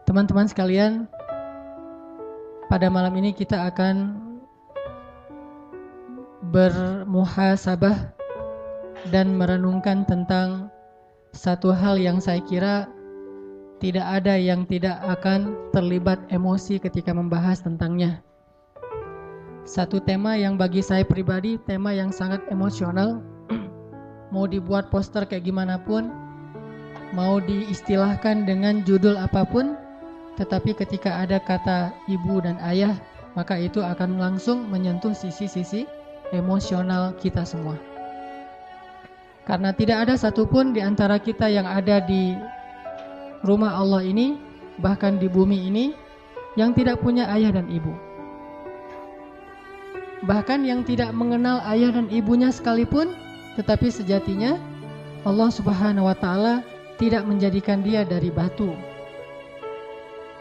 Teman-teman sekalian, pada malam ini kita akan bermuhasabah dan merenungkan tentang satu hal yang saya kira tidak ada yang tidak akan terlibat emosi ketika membahas tentangnya. Satu tema yang bagi saya pribadi, tema yang sangat emosional. Mau dibuat poster kayak gimana pun, mau diistilahkan dengan judul apapun, tetapi ketika ada kata ibu dan ayah, maka itu akan langsung menyentuh sisi-sisi emosional kita semua. Karena tidak ada satupun di antara kita yang ada di rumah Allah ini, bahkan di bumi ini, yang tidak punya ayah dan ibu. Bahkan yang tidak mengenal ayah dan ibunya sekalipun, tetapi sejatinya Allah Subhanahu wa Ta'ala tidak menjadikan dia dari batu.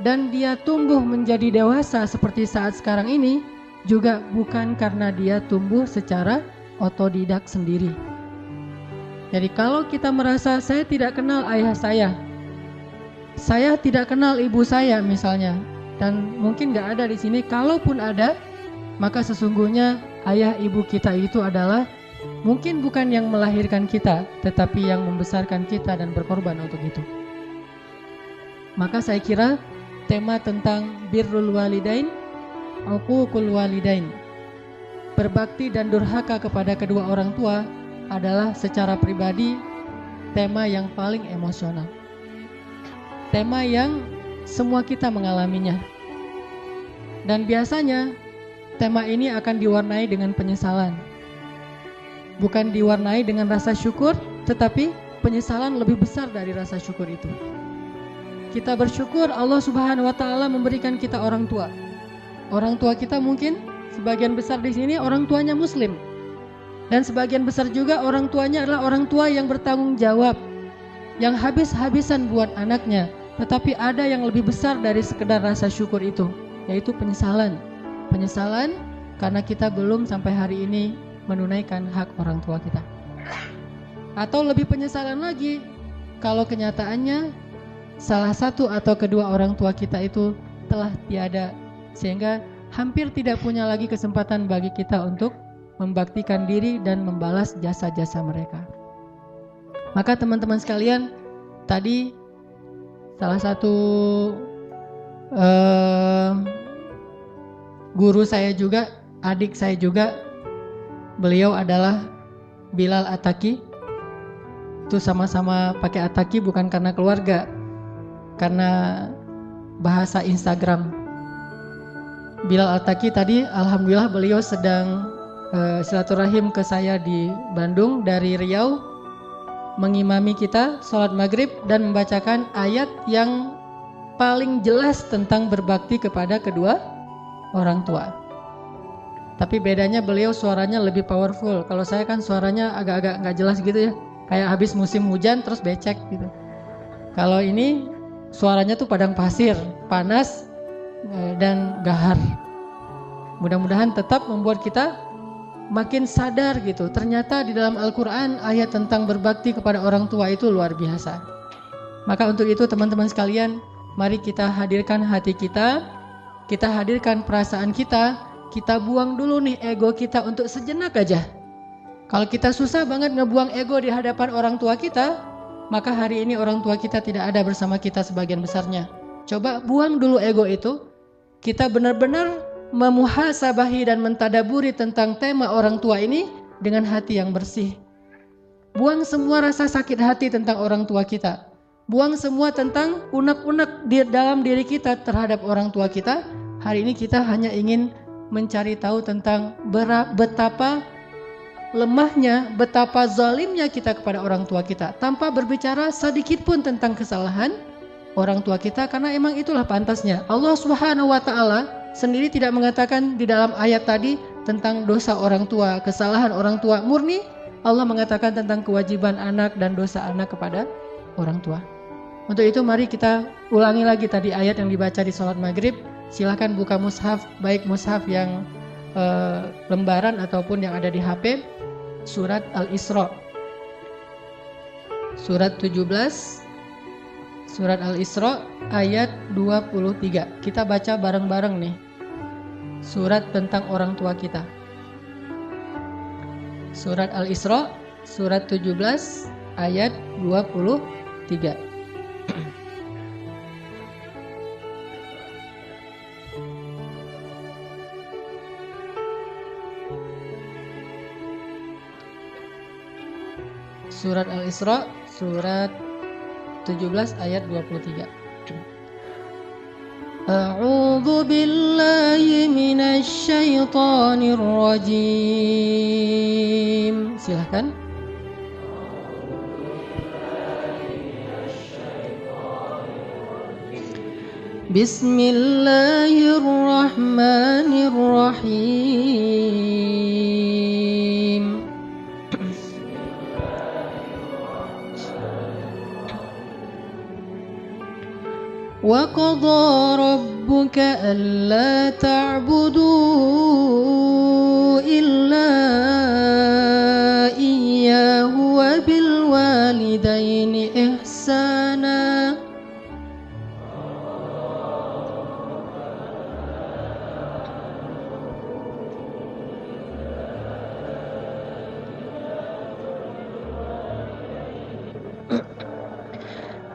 Dan dia tumbuh menjadi dewasa seperti saat sekarang ini juga bukan karena dia tumbuh secara otodidak sendiri. Jadi kalau kita merasa saya tidak kenal ayah saya tidak kenal ibu saya misalnya, dan mungkin gak ada di sini, kalaupun ada, maka sesungguhnya ayah ibu kita itu adalah mungkin bukan yang melahirkan kita, tetapi yang membesarkan kita dan berkorban untuk itu. Maka saya kira tema tentang birrul walidain, uququl walidain, berbakti dan durhaka kepada kedua orang tua adalah secara pribadi tema yang paling emosional. Tema yang semua kita mengalaminya. Dan biasanya tema ini akan diwarnai dengan penyesalan. Bukan diwarnai dengan rasa syukur, tetapi penyesalan lebih besar dari rasa syukur itu. Kita bersyukur Allah Subhanahu wa Ta'ala memberikan kita orang tua. Orang tua kita mungkin sebagian besar di sini orang tuanya muslim. Dan sebagian besar juga orang tuanya adalah orang tua yang bertanggung jawab, yang habis-habisan buat anaknya. Tetapi ada yang lebih besar dari sekedar rasa syukur itu, yaitu penyesalan. Penyesalan karena kita belum sampai hari ini menunaikan hak orang tua kita. Atau lebih penyesalan lagi kalau kenyataannya salah satu atau kedua orang tua kita itu telah tiada, sehingga hampir tidak punya lagi kesempatan bagi kita untuk membaktikan diri dan membalas jasa-jasa mereka. Maka teman-teman sekalian, tadi salah satu guru saya juga, adik saya juga, beliau adalah Bilal Ataki. Itu sama-sama pakai Ataki bukan karena keluarga, karena bahasa Instagram. Bilal Ataki tadi alhamdulillah beliau sedang silaturahim ke saya di Bandung dari Riau, mengimami kita sholat maghrib dan membacakan ayat yang paling jelas tentang berbakti kepada kedua orang tua. Tapi bedanya beliau suaranya lebih powerful. Kalau saya kan suaranya agak-agak gak jelas gitu ya, kayak habis musim hujan terus becek gitu. Kalau ini suaranya tuh padang pasir, panas dan gahar. Mudah-mudahan tetap membuat kita makin sadar gitu. Ternyata di dalam Al-Quran ayat tentang berbakti kepada orang tua itu luar biasa. Maka untuk itu teman-teman sekalian, mari kita hadirkan hati kita hadirkan perasaan kita buang dulu nih ego kita untuk sejenak aja. Kalau kita susah banget ngebuang ego di hadapan orang tua kita, maka hari ini orang tua kita tidak ada bersama kita sebagian besarnya. Coba buang dulu ego itu. Kita benar-benar memuhasabahi dan mentadaburi tentang tema orang tua ini dengan hati yang bersih. Buang semua rasa sakit hati tentang orang tua kita. Buang semua tentang unek-unek di dalam diri kita terhadap orang tua kita. Hari ini kita hanya ingin mencari tahu tentang betapa lemahnya, betapa zalimnya kita kepada orang tua kita, tanpa berbicara sedikit pun tentang kesalahan orang tua kita, karena emang itulah pantasnya. Allah Subhanahu wa Ta'ala sendiri tidak mengatakan di dalam ayat tadi tentang dosa orang tua, kesalahan orang tua. Murni Allah mengatakan tentang kewajiban anak dan dosa anak kepada orang tua. Untuk itu mari kita ulangi lagi tadi ayat yang dibaca di sholat maghrib. Silakan buka mushaf, baik mushaf yang lembaran ataupun yang ada di HP. Surat Al-Isra, surat 17 Surat Al-Isra ayat 23. Kita baca bareng-bareng nih. Surat tentang orang tua kita. Surat Al-Isra surat 17 ayat 23. Surat Al-Isra surat 17 ayat 23. A'udzu billahi minasy syaithanir rajim. Silakan. Bismillahirrahmanirrahim. وَقَضَى رَبُّكَ أَلَّا تَعْبُدُوا إِلَّا إِيَّاهُ وَبِالْوَالِدَيْنِ إِحْسَانًا.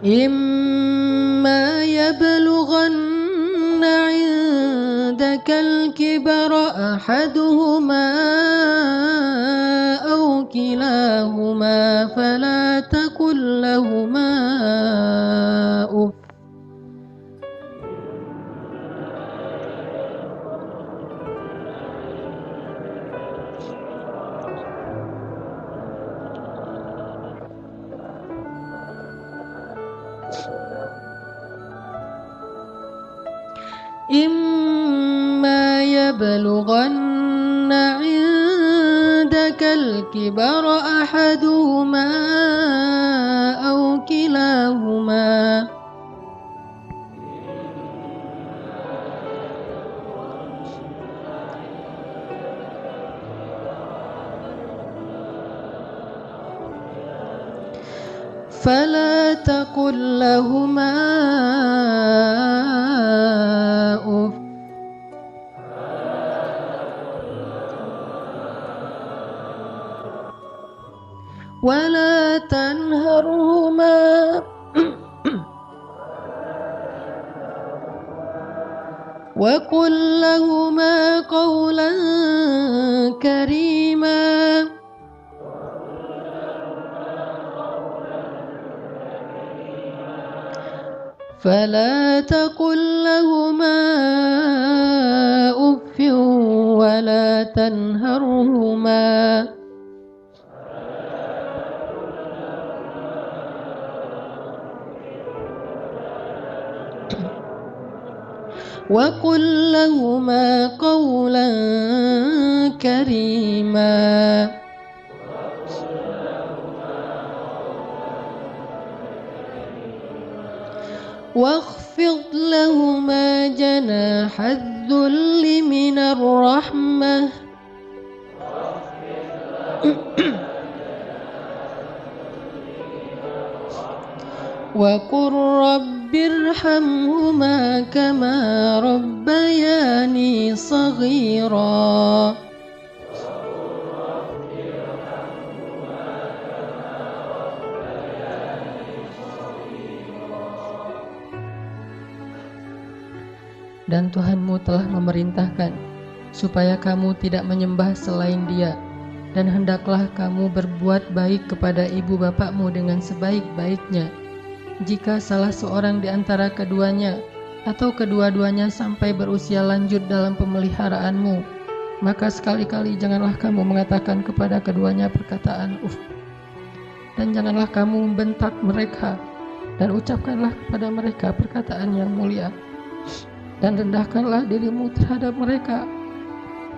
إِمَّا يَبْلُغَنَّ عِندَكَ الْكِبَرَ أَحَدُهُمَا أَوْ كِلَاهُمَا فَلَا تَقُل لَّهُمَا أُفٍّ إِمَّا يَبْلُغَنَّ عِندَكَ الْكِبَرَ أَحَدُهُمَا أَوْ كِلَاهُمَا فلا تقل لهما أف ولا تنهرهما وقل لهما قولا كريما فلا تقل لهما أف ولا تنهرهما وقل لهما قولا كريما واخفض لهما جناح الذل من الرحمة وقل رب ارحمهما كما ربياني صغيرا Dan Tuhanmu telah memerintahkan supaya kamu tidak menyembah selain Dia, dan hendaklah kamu berbuat baik kepada ibu bapakmu dengan sebaik-baiknya. Jika salah seorang di antara keduanya atau kedua-duanya sampai berusia lanjut dalam pemeliharaanmu, maka sekali-kali janganlah kamu mengatakan kepada keduanya perkataan uf, dan janganlah kamu membentak mereka, dan ucapkanlah kepada mereka perkataan yang mulia. Dan rendahkanlah dirimu terhadap mereka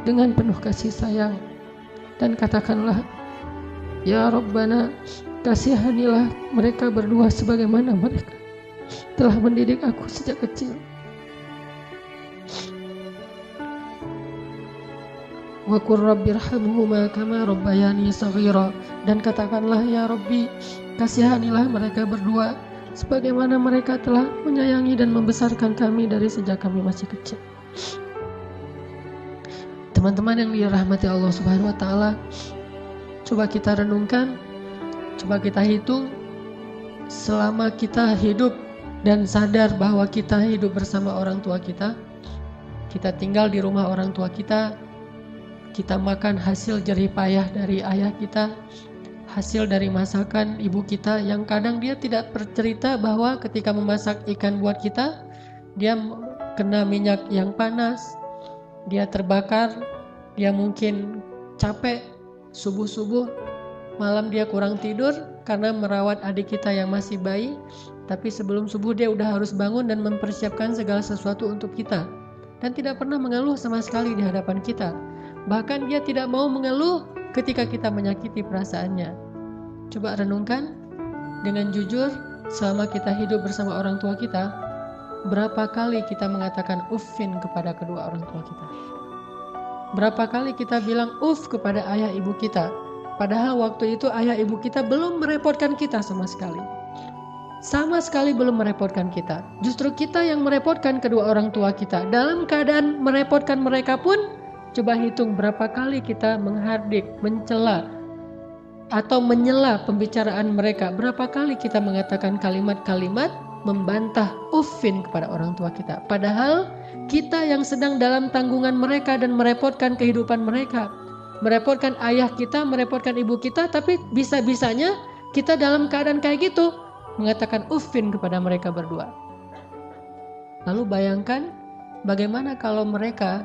dengan penuh kasih sayang, dan katakanlah, Ya Rabbana, kasihanilah mereka berdua sebagaimana mereka telah mendidik aku sejak kecil. Wa qur rabbirhamhuma kama rabbayani shaghira, dan katakanlah, Ya Rabbi, kasihanilah mereka berdua sebagaimana mereka telah menyayangi dan membesarkan kami dari sejak kami masih kecil. Teman-teman yang dirahmati Allah Subhanahu wa taala, coba kita renungkan, coba kita hitung selama kita hidup dan sadar bahwa kita hidup bersama orang tua kita tinggal di rumah orang tua kita makan hasil jerih payah dari ayah kita, hasil dari masakan ibu kita yang kadang dia tidak bercerita bahwa ketika memasak ikan buat kita, dia kena minyak yang panas, dia terbakar, dia mungkin capek, subuh-subuh, malam dia kurang tidur karena merawat adik kita yang masih bayi, tapi sebelum subuh dia udah harus bangun dan mempersiapkan segala sesuatu untuk kita, dan tidak pernah mengeluh sama sekali di hadapan kita. Bahkan dia tidak mau mengeluh ketika kita menyakiti perasaannya. Coba renungkan dengan jujur, selama kita hidup bersama orang tua kita, berapa kali kita mengatakan uffin kepada kedua orang tua kita? Berapa kali kita bilang uff kepada ayah ibu kita? Padahal waktu itu ayah ibu kita belum merepotkan kita sama sekali. Sama sekali belum merepotkan kita. Justru kita yang merepotkan kedua orang tua kita. Dalam keadaan merepotkan mereka pun, coba hitung berapa kali kita menghardik, mencela, atau menyela pembicaraan mereka. Berapa kali kita mengatakan kalimat-kalimat membantah uffin kepada orang tua kita. Padahal kita yang sedang dalam tanggungan mereka dan merepotkan kehidupan mereka. Merepotkan ayah kita, merepotkan ibu kita, tapi bisa-bisanya kita dalam keadaan kayak gitu mengatakan uffin kepada mereka berdua. Lalu bayangkan bagaimana kalau mereka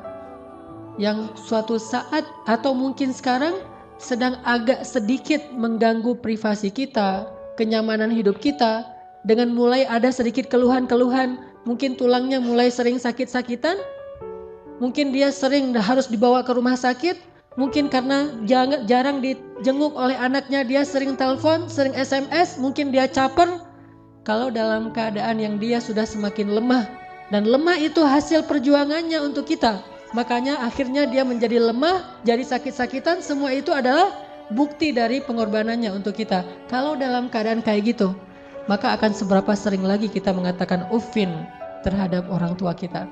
yang suatu saat atau mungkin sekarang sedang agak sedikit mengganggu privasi kita, kenyamanan hidup kita, dengan mulai ada sedikit keluhan-keluhan, mungkin tulangnya mulai sering sakit-sakitan, mungkin dia sering harus dibawa ke rumah sakit, mungkin karena jarang dijenguk oleh anaknya dia sering telepon, sering SMS, mungkin dia caper. Kalau dalam keadaan yang dia sudah semakin lemah, dan lemah itu hasil perjuangannya untuk kita, makanya akhirnya dia menjadi lemah, jadi sakit-sakitan, semua itu adalah bukti dari pengorbanannya untuk kita. Kalau dalam keadaan kayak gitu, maka akan seberapa sering lagi kita mengatakan uffin terhadap orang tua kita.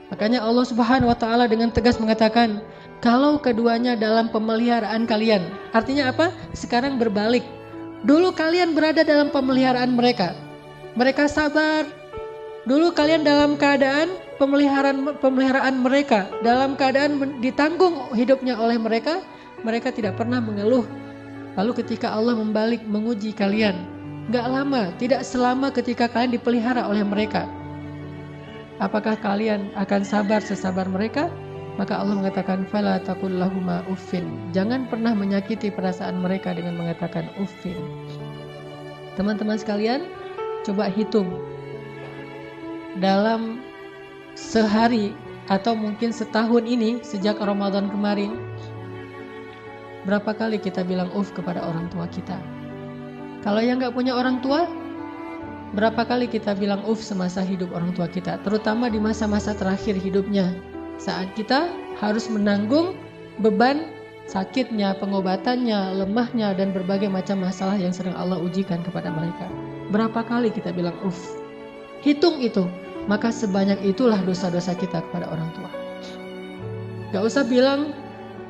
Makanya Allah Subhanahu wa taala dengan tegas mengatakan, kalau keduanya dalam pemeliharaan kalian. Artinya apa? Sekarang berbalik. Dulu kalian berada dalam pemeliharaan mereka. Mereka sabar. Dulu kalian dalam keadaan pemeliharaan mereka, dalam keadaan ditanggung hidupnya oleh mereka, mereka tidak pernah mengeluh. Lalu ketika Allah membalik menguji kalian, gak lama, tidak selama ketika kalian dipelihara oleh mereka, apakah kalian akan sabar sesabar mereka? Maka Allah mengatakan fala taqul lahuma uffin. Jangan pernah menyakiti perasaan mereka dengan mengatakan uffin. Teman-teman sekalian, coba hitung dalam sehari atau mungkin setahun ini sejak Ramadan kemarin, berapa kali kita bilang uff kepada orang tua kita? Kalau yang gak punya orang tua, berapa kali kita bilang uff semasa hidup orang tua kita, terutama di masa-masa terakhir hidupnya, saat kita harus menanggung beban sakitnya, pengobatannya, lemahnya, dan berbagai macam masalah yang sering Allah ujikan kepada mereka. Berapa kali kita bilang uff? Hitung itu, maka sebanyak itulah dosa-dosa kita kepada orang tua. Gak usah bilang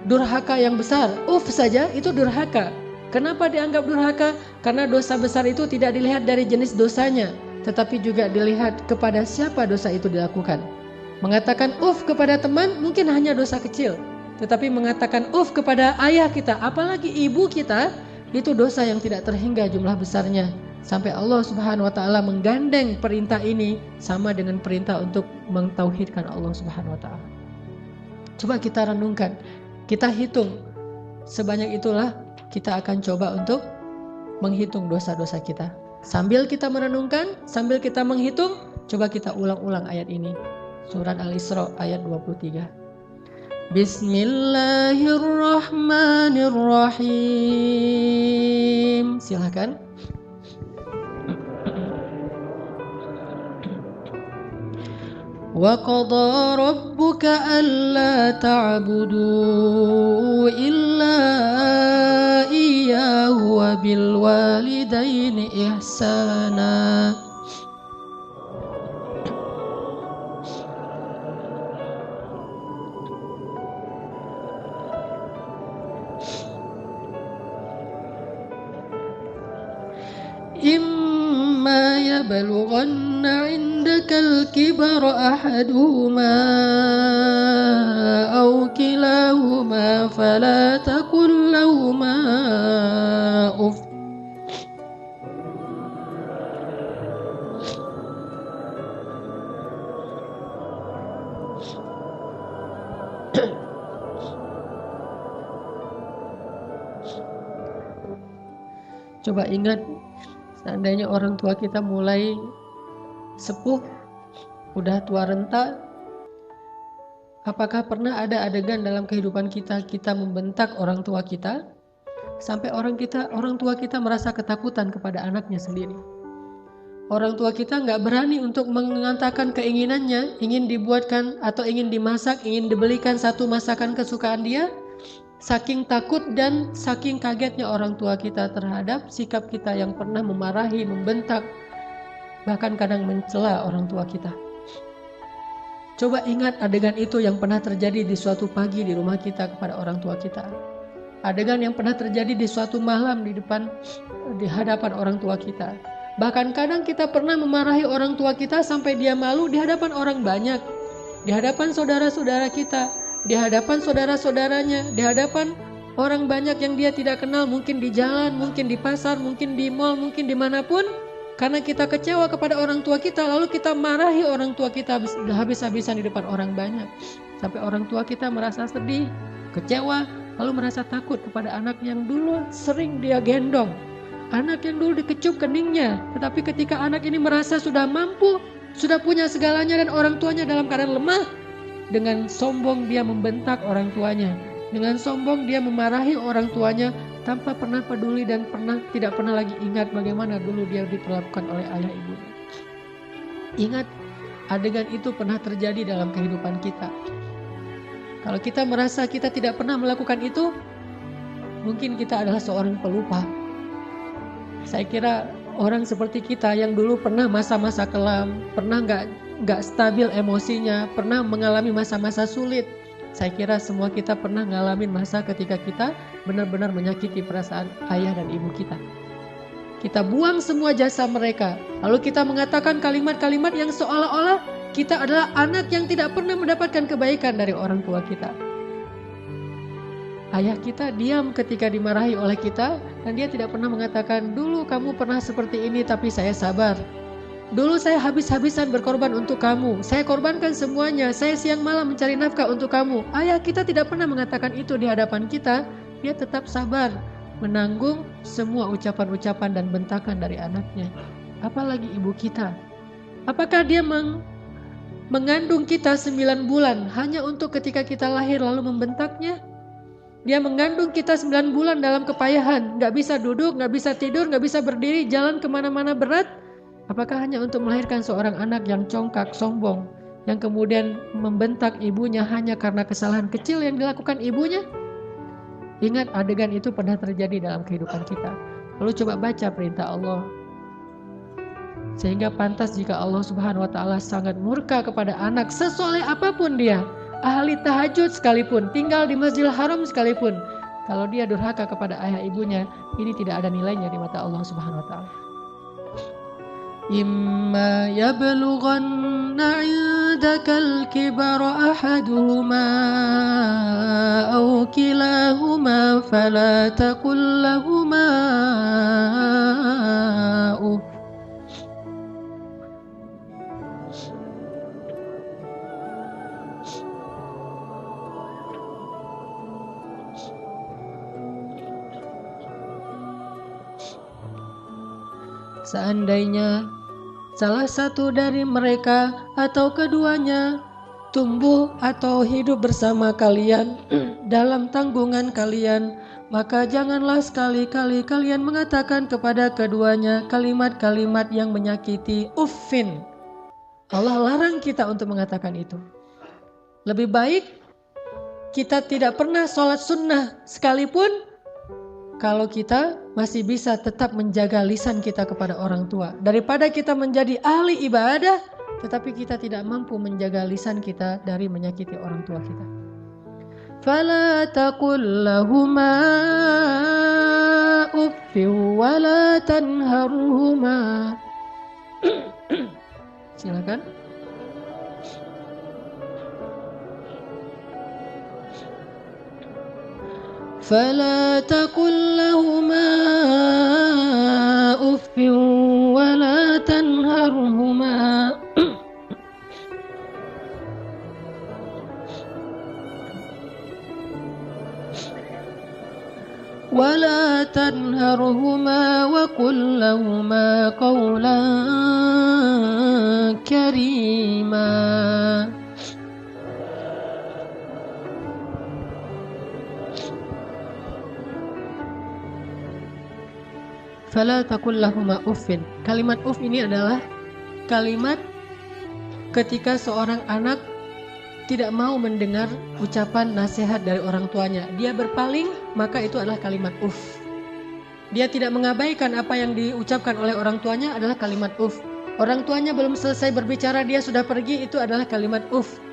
durhaka yang besar, uff saja itu durhaka. Kenapa dianggap durhaka? Karena dosa besar itu tidak dilihat dari jenis dosanya, tetapi juga dilihat kepada siapa dosa itu dilakukan. Mengatakan uff kepada teman mungkin hanya dosa kecil, tetapi mengatakan uff kepada ayah kita, apalagi ibu kita, itu dosa yang tidak terhingga jumlah besarnya. Sampai Allah Subhanahu wa taala menggandeng perintah ini sama dengan perintah untuk mentauhidkan Allah Subhanahu wa taala. Coba kita renungkan, kita hitung. Sebanyak itulah kita akan coba untuk menghitung dosa-dosa kita. Sambil kita merenungkan, sambil kita menghitung, coba kita ulang-ulang ayat ini. Surat Al-Isra ayat 23. Bismillahirrahmanirrahim. Silakan. وَقَضَى رَبُّكَ أَلَّا تَعْبُدُوا إِلَّا إِيَّاهُ وَبِالْوَالِدَيْنِ إِحْسَانًا يبلغن عندك الكبر أحدهما أو كلاهما فلا تقل لهما أف. Coba ingat, seandainya orang tua kita mulai sepuh, udah tua renta, apakah pernah ada adegan dalam kehidupan kita membentak orang tua kita sampai orang tua kita merasa ketakutan kepada anaknya sendiri? Orang tua kita nggak berani untuk mengatakan keinginannya, ingin dibuatkan atau ingin dimasak, ingin dibelikan satu masakan kesukaan dia. Saking takut dan saking kagetnya orang tua kita terhadap sikap kita yang pernah memarahi, membentak, bahkan kadang mencela orang tua kita. Coba ingat adegan itu yang pernah terjadi di suatu pagi di rumah kita kepada orang tua kita. Adegan yang pernah terjadi di suatu malam di hadapan orang tua kita. Bahkan kadang kita pernah memarahi orang tua kita sampai dia malu di hadapan orang banyak, di hadapan saudara-saudara kita, di hadapan saudara-saudaranya, di hadapan orang banyak yang dia tidak kenal, mungkin di jalan, mungkin di pasar, mungkin di mall, mungkin dimanapun. Karena kita kecewa kepada orang tua kita, lalu kita marahi orang tua kita habis-habisan di depan orang banyak. Sampai orang tua kita merasa sedih, kecewa, lalu merasa takut kepada anak yang dulu sering dia gendong, anak yang dulu dikecup keningnya. Tetapi ketika anak ini merasa sudah mampu, sudah punya segalanya dan orang tuanya dalam keadaan lemah, dengan sombong dia membentak orang tuanya, dengan sombong dia memarahi orang tuanya tanpa pernah peduli dan tidak pernah lagi ingat bagaimana dulu dia diperlakukan oleh ayah ibunya. Ingat, adegan itu pernah terjadi dalam kehidupan kita. Kalau kita merasa kita tidak pernah melakukan itu, mungkin kita adalah seorang pelupa. Saya kira orang seperti kita yang dulu pernah masa-masa kelam, pernah nggak stabil emosinya, pernah mengalami masa-masa sulit. Saya kira semua kita pernah ngalamin masa ketika kita benar-benar menyakiti perasaan ayah dan ibu kita. Kita buang semua jasa mereka, lalu kita mengatakan kalimat-kalimat yang seolah-olah kita adalah anak yang tidak pernah mendapatkan kebaikan dari orang tua kita. Ayah kita diam ketika dimarahi oleh kita, dan dia tidak pernah mengatakan, dulu kamu pernah seperti ini tapi saya sabar. Dulu saya habis-habisan berkorban untuk kamu, saya korbankan semuanya, saya siang malam mencari nafkah untuk kamu. Ayah kita tidak pernah mengatakan itu di hadapan kita. Dia tetap sabar menanggung semua ucapan-ucapan dan bentakan dari anaknya. Apalagi ibu kita. Apakah dia mengandung kita 9 bulan hanya untuk ketika kita lahir lalu membentaknya? Dia mengandung kita 9 bulan dalam kepayahan, gak bisa duduk, gak bisa tidur, gak bisa berdiri, jalan kemana-mana berat. Apakah hanya untuk melahirkan seorang anak yang congkak, sombong, yang kemudian membentak ibunya hanya karena kesalahan kecil yang dilakukan ibunya? Ingat, adegan itu pernah terjadi dalam kehidupan kita. Lalu coba baca perintah Allah. Sehingga pantas jika Allah Subhanahu wa Ta'ala sangat murka kepada anak sesoleh apapun dia, ahli tahajud sekalipun, tinggal di Masjidil Haram sekalipun, kalau dia durhaka kepada ayah ibunya, ini tidak ada nilainya di mata Allah Subhanahu wa Ta'ala. Imma yablughanna 'indakal kibara ahaduhuma aw kilahuma fala taqul lahumā uff. Seandainya salah satu dari mereka atau keduanya tumbuh atau hidup bersama kalian dalam tanggungan kalian, maka janganlah sekali-kali kalian mengatakan kepada keduanya kalimat-kalimat yang menyakiti. Uffin. Allah larang kita untuk mengatakan itu. Lebih baik kita tidak pernah sholat sunnah sekalipun, kalau kita masih bisa tetap menjaga lisan kita kepada orang tua, daripada kita menjadi ahli ibadah tetapi kita tidak mampu menjaga lisan kita dari menyakiti orang tua kita. Fala taqul lahumā uffin wa la tanharhumā. Silakan. فلا تقل لهما أف ولا تنهرهما وقل لهما قولا كريما. Fala taqul lahuma uffin. Kalimat uff ini adalah kalimat ketika seorang anak tidak mau mendengar ucapan nasihat dari orang tuanya. Dia berpaling, maka itu adalah kalimat uff. Dia tidak mengabaikan apa yang diucapkan oleh orang tuanya adalah kalimat uff. Orang tuanya belum selesai berbicara, dia sudah pergi, itu adalah kalimat uff.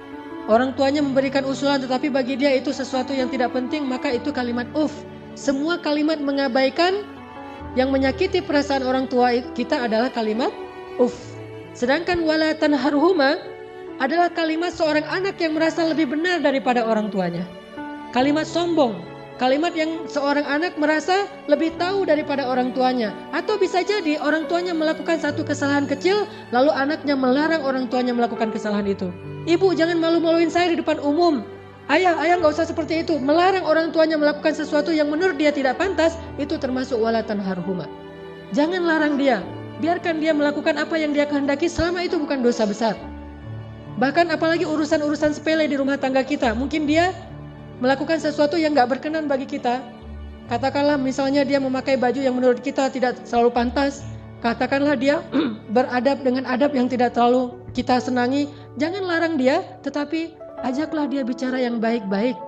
Orang tuanya memberikan usulan tetapi bagi dia itu sesuatu yang tidak penting, maka itu kalimat uff. Semua kalimat mengabaikan yang menyakiti perasaan orang tua kita adalah kalimat uff. Sedangkan wala tanharhuma adalah kalimat seorang anak yang merasa lebih benar daripada orang tuanya. Kalimat sombong, kalimat yang seorang anak merasa lebih tahu daripada orang tuanya. Atau bisa jadi orang tuanya melakukan satu kesalahan kecil, lalu anaknya melarang orang tuanya melakukan kesalahan itu. Ibu, jangan malu-maluin saya di depan umum. Ayah gak usah seperti itu. Melarang orang tuanya melakukan sesuatu yang menurut dia tidak pantas, itu termasuk wala tanharhuma. Jangan larang dia, biarkan dia melakukan apa yang dia kehendaki selama itu bukan dosa besar. Bahkan apalagi urusan-urusan sepele di rumah tangga kita, mungkin dia melakukan sesuatu yang gak berkenan bagi kita. Katakanlah misalnya dia memakai baju yang menurut kita tidak selalu pantas. Katakanlah dia beradab dengan adab yang tidak terlalu kita senangi. Jangan larang dia, tetapi ajaklah dia bicara yang baik-baik.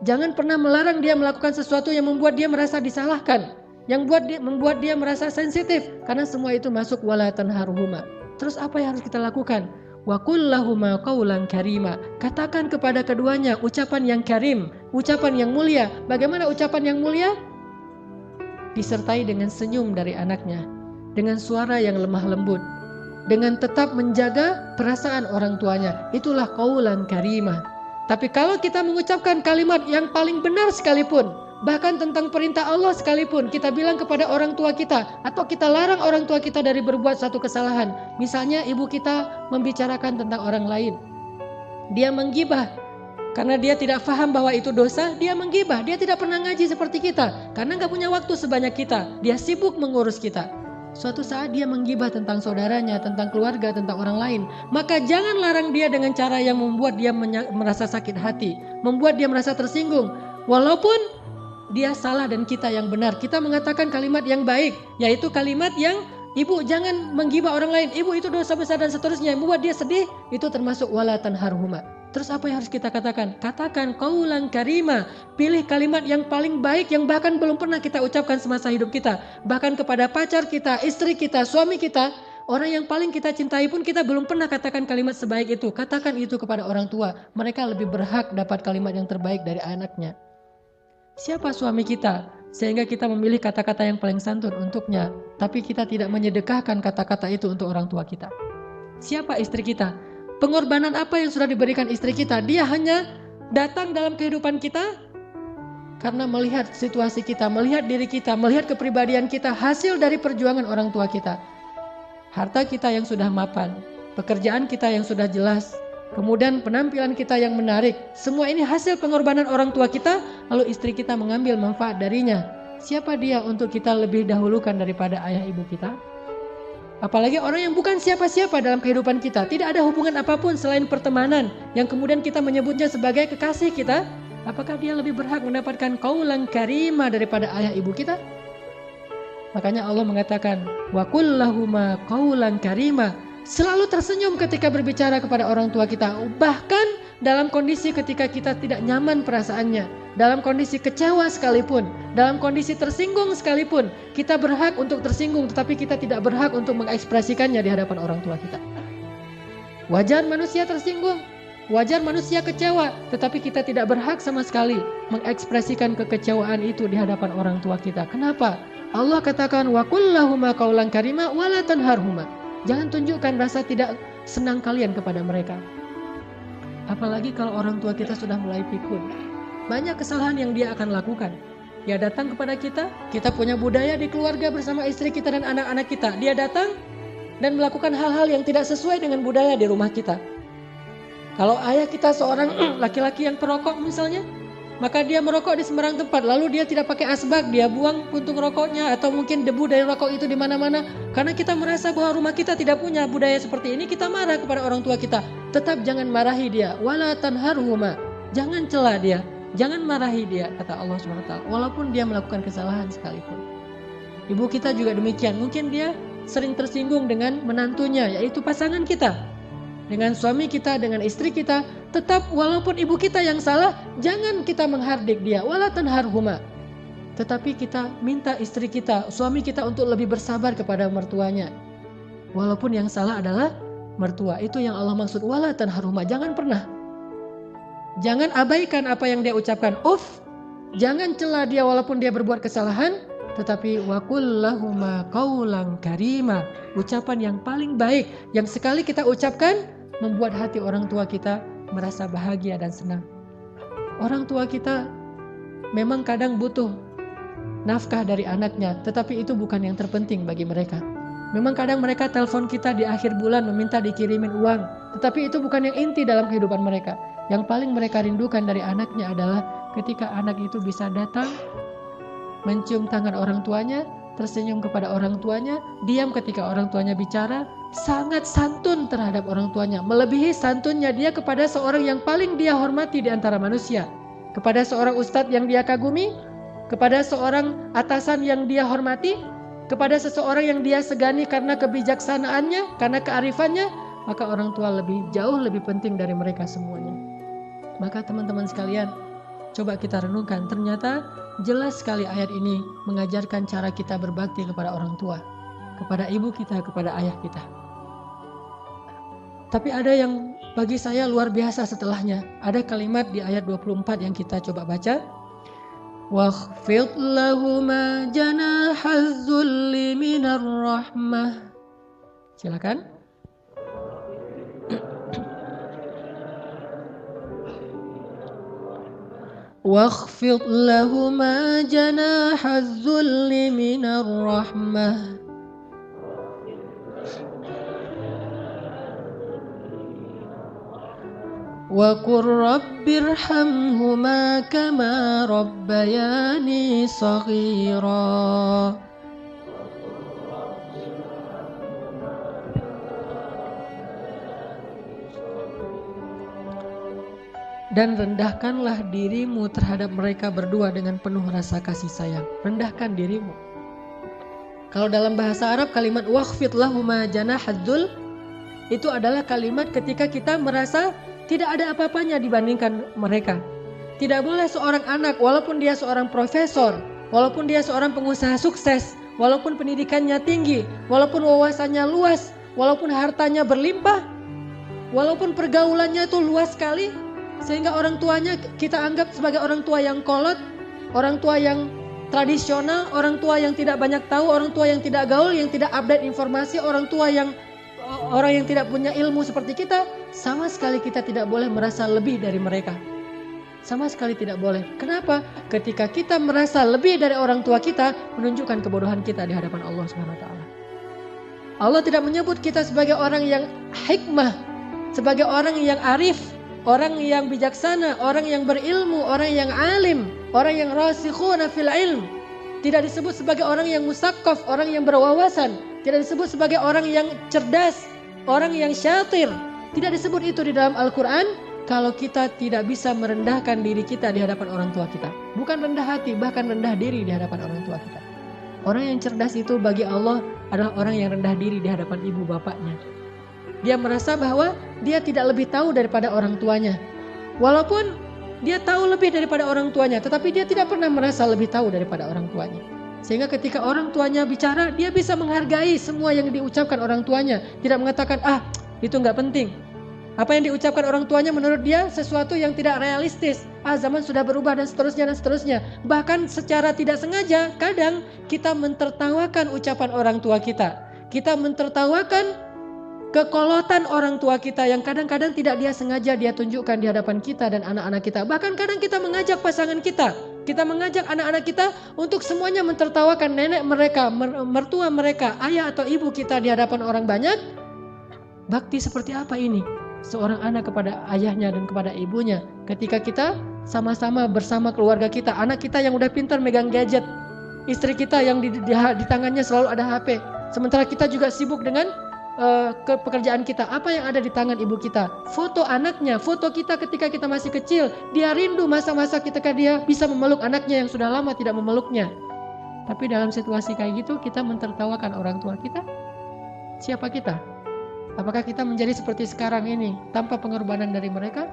Jangan pernah melarang dia melakukan sesuatu yang membuat dia merasa disalahkan, yang membuat dia merasa sensitif, karena semua itu masuk wala tanharhuma. Terus apa yang harus kita lakukan? Wa qul lahuma qawlan karima. Katakan kepada keduanya ucapan yang karim, ucapan yang mulia. Bagaimana ucapan yang mulia? Disertai dengan senyum dari anaknya, dengan suara yang lemah lembut, dengan tetap menjaga perasaan orang tuanya. Itulah qaulan karimah. Tapi kalau kita mengucapkan kalimat yang paling benar sekalipun, bahkan tentang perintah Allah sekalipun, kita bilang kepada orang tua kita, atau kita larang orang tua kita dari berbuat satu kesalahan. Misalnya ibu kita membicarakan tentang orang lain, dia menggibah karena dia tidak paham bahwa itu dosa. Dia menggibah, dia tidak pernah ngaji seperti kita, karena gak punya waktu sebanyak kita, dia sibuk mengurus kita. Suatu saat dia menggibah tentang saudaranya, tentang keluarga, tentang orang lain. Maka jangan larang dia dengan cara yang membuat dia merasa sakit hati, membuat dia merasa tersinggung. Walaupun dia salah dan kita yang benar, kita mengatakan kalimat yang baik, yaitu kalimat yang ibu jangan menggibah orang lain, ibu itu dosa besar dan seterusnya, yang membuat dia sedih, itu termasuk wala tanharhuma. Terus apa yang harus kita katakan? Katakan qaulan karima. Pilih kalimat yang paling baik yang bahkan belum pernah kita ucapkan semasa hidup kita. Bahkan kepada pacar kita, istri kita, suami kita, orang yang paling kita cintai pun kita belum pernah katakan kalimat sebaik itu. Katakan itu kepada orang tua. Mereka lebih berhak dapat kalimat yang terbaik dari anaknya. Siapa suami kita? Sehingga kita memilih kata-kata yang paling santun untuknya, tapi kita tidak menyedekahkan kata-kata itu untuk orang tua kita. Siapa istri kita? Pengorbanan apa yang sudah diberikan istri kita? Dia hanya datang dalam kehidupan kita karena melihat situasi kita, melihat diri kita, melihat kepribadian kita, hasil dari perjuangan orang tua kita. Harta kita yang sudah mapan, pekerjaan kita yang sudah jelas, kemudian penampilan kita yang menarik. Semua ini hasil pengorbanan orang tua kita, lalu istri kita mengambil manfaat darinya. Siapa dia untuk kita lebih dahulukan daripada ayah ibu kita? Apalagi orang yang bukan siapa-siapa dalam kehidupan kita, tidak ada hubungan apapun selain pertemanan, yang kemudian kita menyebutnya sebagai kekasih kita. Apakah dia lebih berhak mendapatkan qaulan karima daripada ayah ibu kita? Makanya Allah mengatakan wa qul lahuma qaulan karima. Selalu tersenyum ketika berbicara kepada orang tua kita, bahkan dalam kondisi ketika kita tidak nyaman perasaannya, dalam kondisi kecewa sekalipun, dalam kondisi tersinggung sekalipun, kita berhak untuk tersinggung, tetapi kita tidak berhak untuk mengekspresikannya di hadapan orang tua kita. Wajar manusia tersinggung, wajar manusia kecewa, tetapi kita tidak berhak sama sekali mengekspresikan kekecewaan itu di hadapan orang tua kita. Kenapa? Allah katakan wa qul lahuma qaulan karima wa la tanharhuma. Jangan tunjukkan rasa tidak senang kalian kepada mereka. Apalagi kalau orang tua kita sudah mulai pikun. Banyak kesalahan yang dia akan lakukan. Dia datang kepada kita, kita punya budaya di keluarga bersama istri kita dan anak-anak kita. Dia datang dan melakukan hal-hal yang tidak sesuai dengan budaya di rumah kita. Kalau ayah kita seorang laki-laki yang perokok misalnya, maka dia merokok di sembarang tempat, lalu dia tidak pakai asbak, dia buang puntung rokoknya atau mungkin debu dari rokok itu di mana-mana. Karena kita merasa bahwa rumah kita tidak punya budaya seperti ini, kita marah kepada orang tua kita. Tetap jangan marahi dia, wala tanharhuma. Jangan cela dia, jangan marahi dia, kata Allah SWT. Walaupun dia melakukan kesalahan sekalipun. Ibu kita juga demikian, mungkin dia sering tersinggung dengan menantunya, yaitu pasangan kita. Dengan suami kita, dengan istri kita, tetap walaupun ibu kita yang salah, jangan kita menghardik dia, wala tanharhuma. Tetapi kita minta istri kita, suami kita untuk lebih bersabar kepada mertuanya. Walaupun yang salah adalah mertua, itu yang Allah maksud, wala tanharhuma. Jangan pernah, jangan abaikan apa yang dia ucapkan. Jangan cela dia walaupun dia berbuat kesalahan, tetapi waqul lahuma qaulan karima. Ucapan yang paling baik yang sekali kita ucapkan membuat hati orang tua kita merasa bahagia dan senang. Orang tua kita memang kadang butuh nafkah dari anaknya, tetapi itu bukan yang terpenting bagi mereka. Memang kadang mereka telepon kita di akhir bulan meminta dikirimin uang, tetapi itu bukan yang inti dalam kehidupan mereka. Yang paling mereka rindukan dari anaknya adalah ketika anak itu bisa datang, mencium tangan orang tuanya, tersenyum kepada orang tuanya, diam ketika orang tuanya bicara, sangat santun terhadap orang tuanya, melebihi santunnya dia kepada seorang yang paling dia hormati di antara manusia, kepada seorang ustadz yang dia kagumi, kepada seorang atasan yang dia hormati, kepada seseorang yang dia segani karena kebijaksanaannya, karena kearifannya, maka orang tua jauh lebih penting dari mereka semuanya. Maka teman-teman sekalian, coba kita renungkan, ternyata jelas sekali ayat ini mengajarkan cara kita berbakti kepada orang tua, kepada ibu kita, kepada ayah kita. Tapi ada yang bagi saya luar biasa setelahnya. Ada kalimat di ayat 24 yang kita coba baca. Wakhfid lahuma janahaz zulli minar rahmah. Silakan. Wakhfid lahuma janahaz zulli minar rahmah. Wa qur rabbirhamhuma kama rabbayani shaghira. Dan rendahkanlah dirimu terhadap mereka berdua dengan penuh rasa kasih sayang. Rendahkan dirimu. Kalau dalam bahasa Arab kalimat wakhfid lahuma janahaz dzul itu adalah kalimat ketika kita merasa tidak ada apa-apanya dibandingkan mereka. Tidak boleh seorang anak, walaupun dia seorang profesor, walaupun dia seorang pengusaha sukses, walaupun pendidikannya tinggi, walaupun wawasannya luas, walaupun hartanya berlimpah, walaupun pergaulannya itu luas sekali, sehingga orang tuanya kita anggap sebagai orang tua yang kolot, orang tua yang tradisional, orang tua yang tidak banyak tahu, orang tua yang tidak gaul, yang tidak update informasi, orang yang tidak punya ilmu seperti kita, sama sekali kita tidak boleh merasa lebih dari mereka. Sama sekali tidak boleh. Kenapa? Ketika kita merasa lebih dari orang tua kita, menunjukkan kebodohan kita di hadapan Allah SWT. Allah tidak menyebut kita sebagai orang yang hikmah, sebagai orang yang arif, orang yang bijaksana, orang yang berilmu, orang yang alim, orang yang rasikhuna fil ilm. Tidak disebut sebagai orang yang musaqqaf, orang yang berwawasan. Tidak disebut sebagai orang yang cerdas, orang yang syatir. Tidak disebut itu di dalam Al-Quran kalau kita tidak bisa merendahkan diri kita di hadapan orang tua kita. Bukan rendah hati, bahkan rendah diri di hadapan orang tua kita. Orang yang cerdas itu bagi Allah adalah orang yang rendah diri di hadapan ibu bapaknya. Dia merasa bahwa dia tidak lebih tahu daripada orang tuanya. Walaupun dia tahu lebih daripada orang tuanya, tetapi dia tidak pernah merasa lebih tahu daripada orang tuanya. Sehingga ketika orang tuanya bicara, dia bisa menghargai semua yang diucapkan orang tuanya. Tidak mengatakan, itu nggak penting. Apa yang diucapkan orang tuanya menurut dia sesuatu yang tidak realistis. Zaman sudah berubah dan seterusnya dan seterusnya. Bahkan secara tidak sengaja, kadang kita mentertawakan ucapan orang tua kita. Kita mentertawakan kekolotan orang tua kita yang kadang-kadang tidak dia sengaja dia tunjukkan di hadapan kita dan anak-anak kita. Bahkan kadang kita mengajak pasangan kita mengajak anak-anak kita untuk semuanya mentertawakan nenek mereka, mertua mereka, ayah atau ibu kita di hadapan orang banyak. Bakti seperti apa ini? Seorang anak kepada ayahnya dan kepada ibunya. Ketika kita sama-sama bersama keluarga kita, anak kita yang udah pintar megang gadget, istri kita yang di tangannya selalu ada HP, sementara kita juga sibuk dengan pekerjaan kita. Apa yang ada di tangan ibu kita? Foto anaknya, foto kita ketika kita masih kecil. Dia rindu masa-masa ketika dia bisa memeluk anaknya yang sudah lama tidak memeluknya. Tapi dalam situasi kayak gitu kita mentertawakan orang tua kita. Siapa kita? Apakah kita menjadi seperti sekarang ini tanpa pengorbanan dari mereka?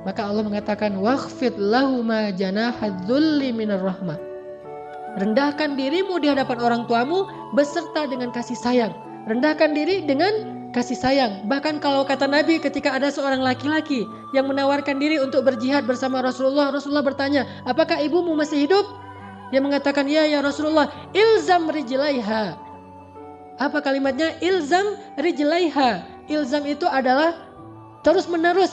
Maka Allah mengatakan wakhfid lahuma janahadzulli minar rahmah. Rendahkan dirimu di hadapan orang tuamu beserta dengan kasih sayang. Rendahkan diri dengan kasih sayang. Bahkan kalau kata Nabi ketika ada seorang laki-laki yang menawarkan diri untuk berjihad bersama Rasulullah, Rasulullah bertanya, apakah ibumu masih hidup? Dia mengatakan, ya Rasulullah, ilzam rijlaiha. Apa kalimatnya? Ilzam rijlaiha. Ilzam itu adalah terus menerus.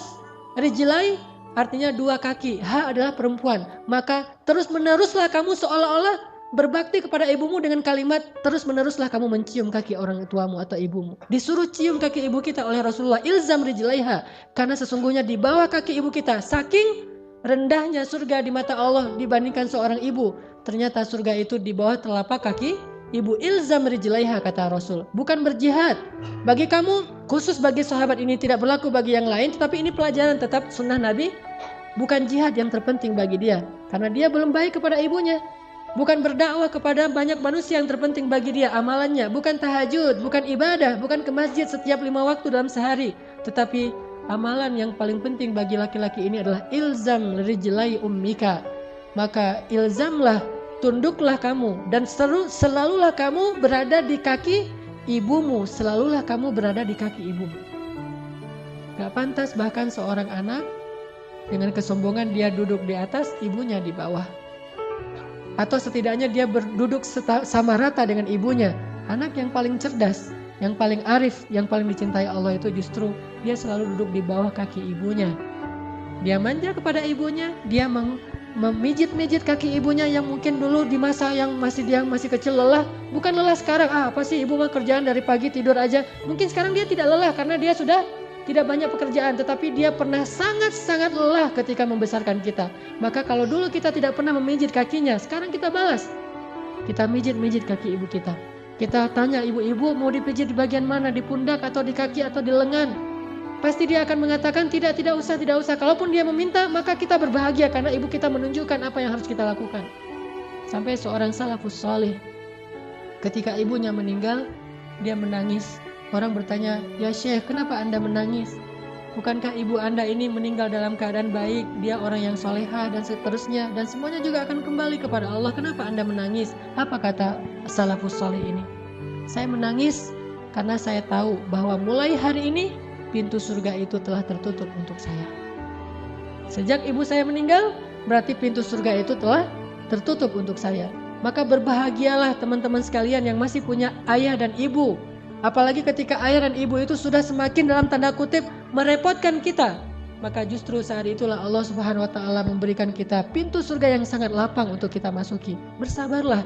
Rijlai artinya dua kaki. Ha adalah perempuan. Maka terus meneruslah kamu seolah-olah berbakti kepada ibumu dengan kalimat terus meneruslah kamu mencium kaki orang tuamu atau ibumu. Disuruh cium kaki ibu kita oleh Rasulullah, ilzam rijlaiha, karena sesungguhnya di bawah kaki ibu kita saking rendahnya surga di mata Allah dibandingkan seorang ibu. Ternyata surga itu di bawah telapak kaki ibu. Ilzam rijlaiha kata Rasul, bukan berjihad. Bagi kamu khusus bagi sahabat ini tidak berlaku bagi yang lain, tetapi ini pelajaran tetap sunnah Nabi. Bukan jihad yang terpenting bagi dia karena dia belum baik kepada ibunya. Bukan berdakwah kepada banyak manusia yang terpenting bagi dia amalannya. Bukan tahajud, bukan ibadah, bukan ke masjid setiap 5 waktu dalam sehari. Tetapi amalan yang paling penting bagi laki-laki ini adalah ilzam rijlai ummika. Maka ilzamlah, tunduklah kamu dan selalulah kamu berada di kaki ibumu. Selalulah kamu berada di kaki ibumu. Gak pantas bahkan seorang anak dengan kesombongan dia duduk di atas, ibunya di bawah. Atau setidaknya dia berduduk sama rata dengan ibunya. Anak yang paling cerdas, yang paling arif, yang paling dicintai Allah itu justru dia selalu duduk di bawah kaki ibunya. Dia manja kepada ibunya, dia memijit-mijit kaki ibunya yang mungkin dulu di masa yang dia masih kecil lelah. Bukan lelah sekarang, apa sih ibu mah kerjaan dari pagi tidur aja. Mungkin sekarang dia tidak lelah karena dia sudah tidak banyak pekerjaan, tetapi dia pernah sangat-sangat lelah ketika membesarkan kita. Maka kalau dulu kita tidak pernah memijit kakinya, sekarang kita balas. Kita mijit-mijit kaki ibu kita. Kita tanya ibu-ibu mau dipijit di bagian mana, di pundak atau di kaki atau di lengan. Pasti dia akan mengatakan tidak usah. Kalaupun dia meminta, maka kita berbahagia karena ibu kita menunjukkan apa yang harus kita lakukan. Sampai seorang salafus salih, ketika ibunya meninggal, dia menangis. Orang bertanya, ya Syekh, kenapa Anda menangis? Bukankah ibu Anda ini meninggal dalam keadaan baik? Dia orang yang solehah dan seterusnya, dan semuanya juga akan kembali kepada Allah. Kenapa Anda menangis? Apa kata salafus salih ini? Saya menangis karena saya tahu bahwa mulai hari ini pintu surga itu telah tertutup untuk saya. Sejak ibu saya meninggal, berarti pintu surga itu telah tertutup untuk saya. Maka berbahagialah teman-teman sekalian yang masih punya ayah dan ibu. Apalagi ketika ayah dan ibu itu sudah semakin dalam tanda kutip merepotkan kita. Maka justru saat itulah Allah Subhanahu wa ta'ala memberikan kita pintu surga yang sangat lapang untuk kita masuki. Bersabarlah.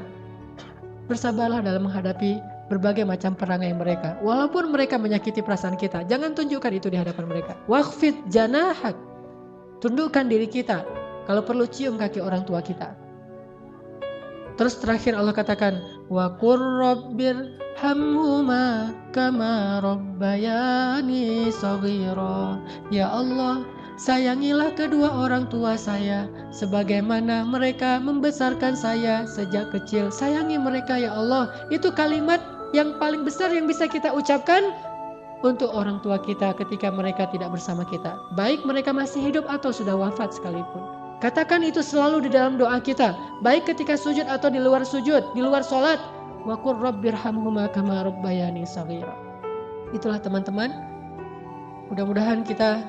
Bersabarlah dalam menghadapi berbagai macam perangai mereka. Walaupun mereka menyakiti perasaan kita, jangan tunjukkan itu di hadapan mereka. Wakhfid janahak. Tundukkan diri kita. Kalau perlu cium kaki orang tua kita. Terus terakhir Allah katakan, wa qur rabbir hamhuma kama rabbayani shaghira. Ya Allah, sayangilah kedua orang tua saya sebagaimana mereka membesarkan saya sejak kecil. Sayangi mereka ya Allah. Itu kalimat yang paling besar yang bisa kita ucapkan untuk orang tua kita ketika mereka tidak bersama kita. Baik mereka masih hidup atau sudah wafat sekalipun. Katakan itu selalu di dalam doa kita, baik ketika sujud atau di luar sujud, di luar sholat. Wa qur rabbirhamhuma kama rabbayani shaghira. Itulah teman-teman. Mudah-mudahan kita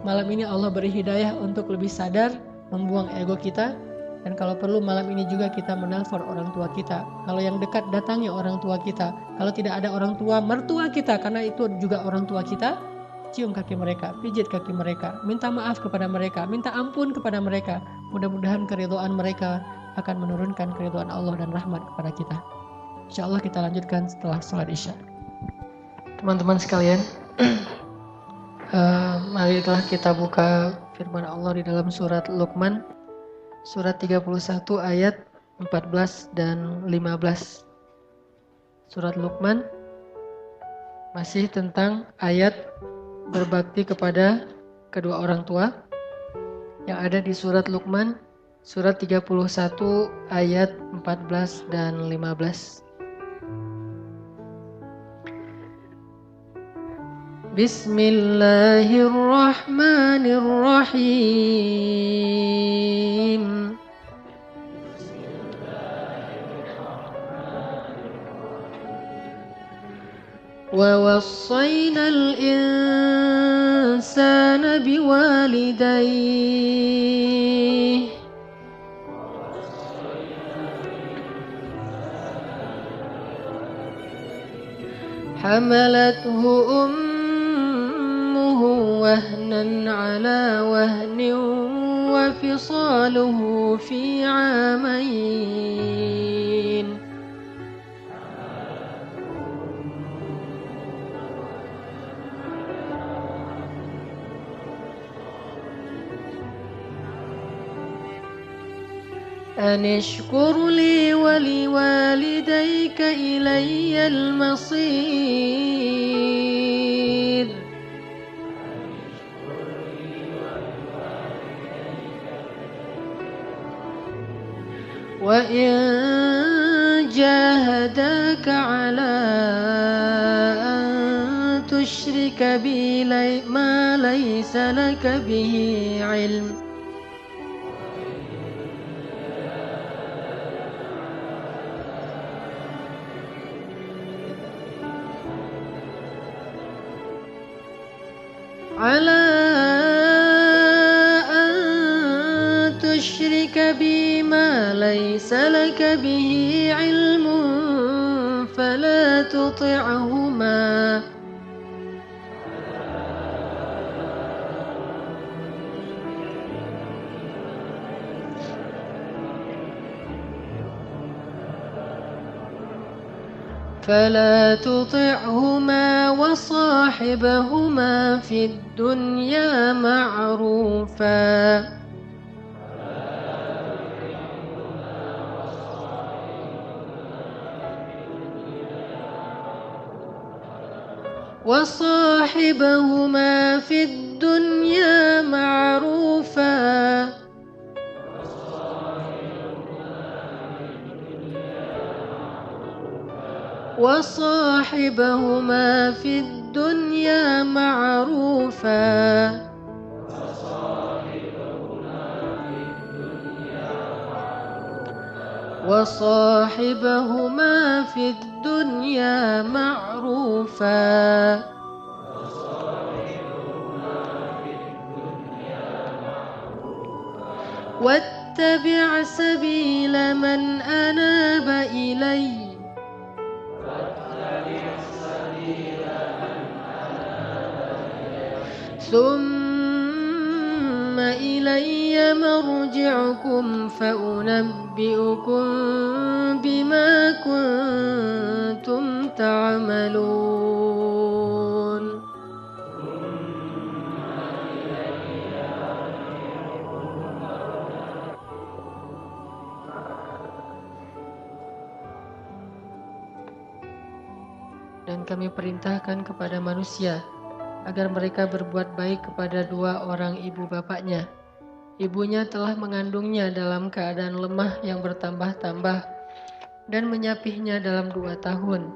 malam ini Allah beri hidayah untuk lebih sadar, membuang ego kita, Dan kalau perlu malam ini juga kita menelpon orang tua kita. Kalau yang dekat datangi orang tua kita. Kalau tidak ada orang tua, mertua kita, karena itu juga orang tua kita, cium kaki mereka, pijit kaki mereka, minta maaf kepada mereka, minta ampun kepada mereka. Mudah-mudahan keridhaan mereka akan menurunkan keridhaan Allah dan rahmat kepada kita. Insya Allah kita lanjutkan setelah sholat Isya. Teman-teman sekalian, marilah kita buka firman Allah di dalam surat Luqman, surat 31 ayat 14 dan 15. Surat Luqman masih tentang ayat berbakti kepada kedua orang tua yang ada di surat Luqman, surat 31 ayat 14 dan 15. Bismillahirrahmanirrahim. ووصينا الإنسان بوالديه حملته أمه وهنا على وهن وفصاله في عامين أن اشكر لي ولوالديك إلي المصير وإن جاهداك على أن تشرك بي ما ليس لك به علم على أن تشرك بي ما ليس لك به علم فلا تطعهما وصاحبهما في الدنيا معروفا وصاحبهما في الدنيا معروفا واتبع سبيل من أناب إلي ثم إلي مرجعكم فأنبئكم بما كنتم تعملون. Dan kami perintahkan kepada manusia agar mereka berbuat baik kepada dua orang ibu bapaknya. Ibunya telah mengandungnya dalam keadaan lemah yang bertambah-tambah dan menyapihnya dalam 2 tahun.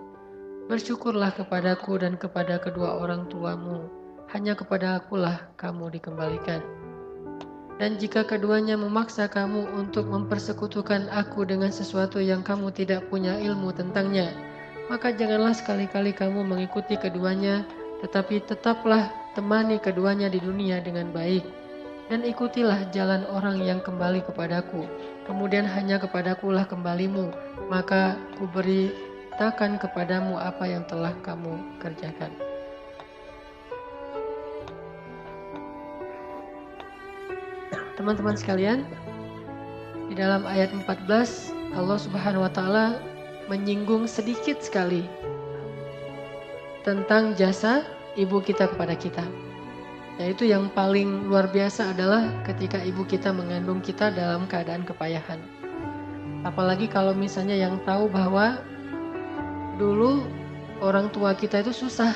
Bersyukurlah kepadaku dan kepada kedua orang tuamu. Hanya kepada akulah kamu dikembalikan. Dan jika keduanya memaksa kamu untuk mempersekutukan aku dengan sesuatu yang kamu tidak punya ilmu tentangnya, maka janganlah sekali-kali kamu mengikuti keduanya, tetapi tetaplah temani keduanya di dunia dengan baik. Dan ikutilah jalan orang yang kembali kepadaku. Kemudian hanya kepadakulah kembalimu. Maka kuberitakan kepadamu apa yang telah kamu kerjakan. Teman-teman sekalian, di dalam ayat 14 Allah Subhanahu wa taala menyinggung sedikit sekali tentang jasa ibu kita kepada kita. Yaitu yang paling luar biasa adalah ketika ibu kita mengandung kita dalam keadaan kepayahan. Apalagi kalau misalnya yang tahu bahwa dulu orang tua kita itu susah.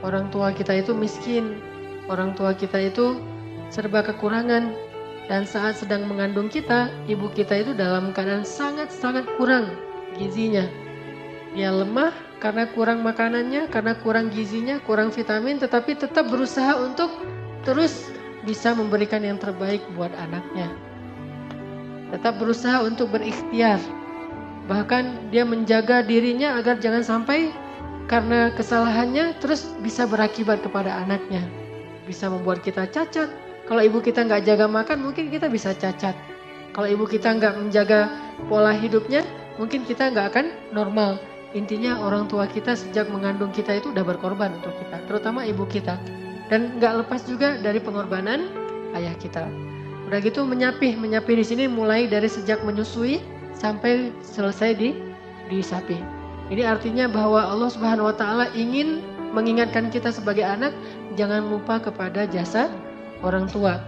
Orang tua kita itu miskin. Orang tua kita itu serba kekurangan. Dan saat sedang mengandung kita, ibu kita itu dalam keadaan sangat-sangat kurang gizinya. Dia lemah karena kurang makanannya, karena kurang gizinya, kurang vitamin, tetapi tetap berusaha untuk terus bisa memberikan yang terbaik buat anaknya. Tetap berusaha untuk berikhtiar. Bahkan dia menjaga dirinya agar jangan sampai karena kesalahannya terus bisa berakibat kepada anaknya. Bisa membuat kita cacat. Kalau ibu kita nggak jaga makan, mungkin kita bisa cacat. Kalau ibu kita nggak menjaga pola hidupnya, mungkin kita nggak akan normal. Intinya orang tua kita sejak mengandung kita itu udah berkorban untuk kita, terutama ibu kita. Dan nggak lepas juga dari pengorbanan ayah kita. Udah gitu menyapih di sini mulai dari sejak menyusui sampai selesai disapi. Ini artinya bahwa Allah Subhanahu wa taala ingin mengingatkan kita sebagai anak jangan lupa kepada jasa orang tua.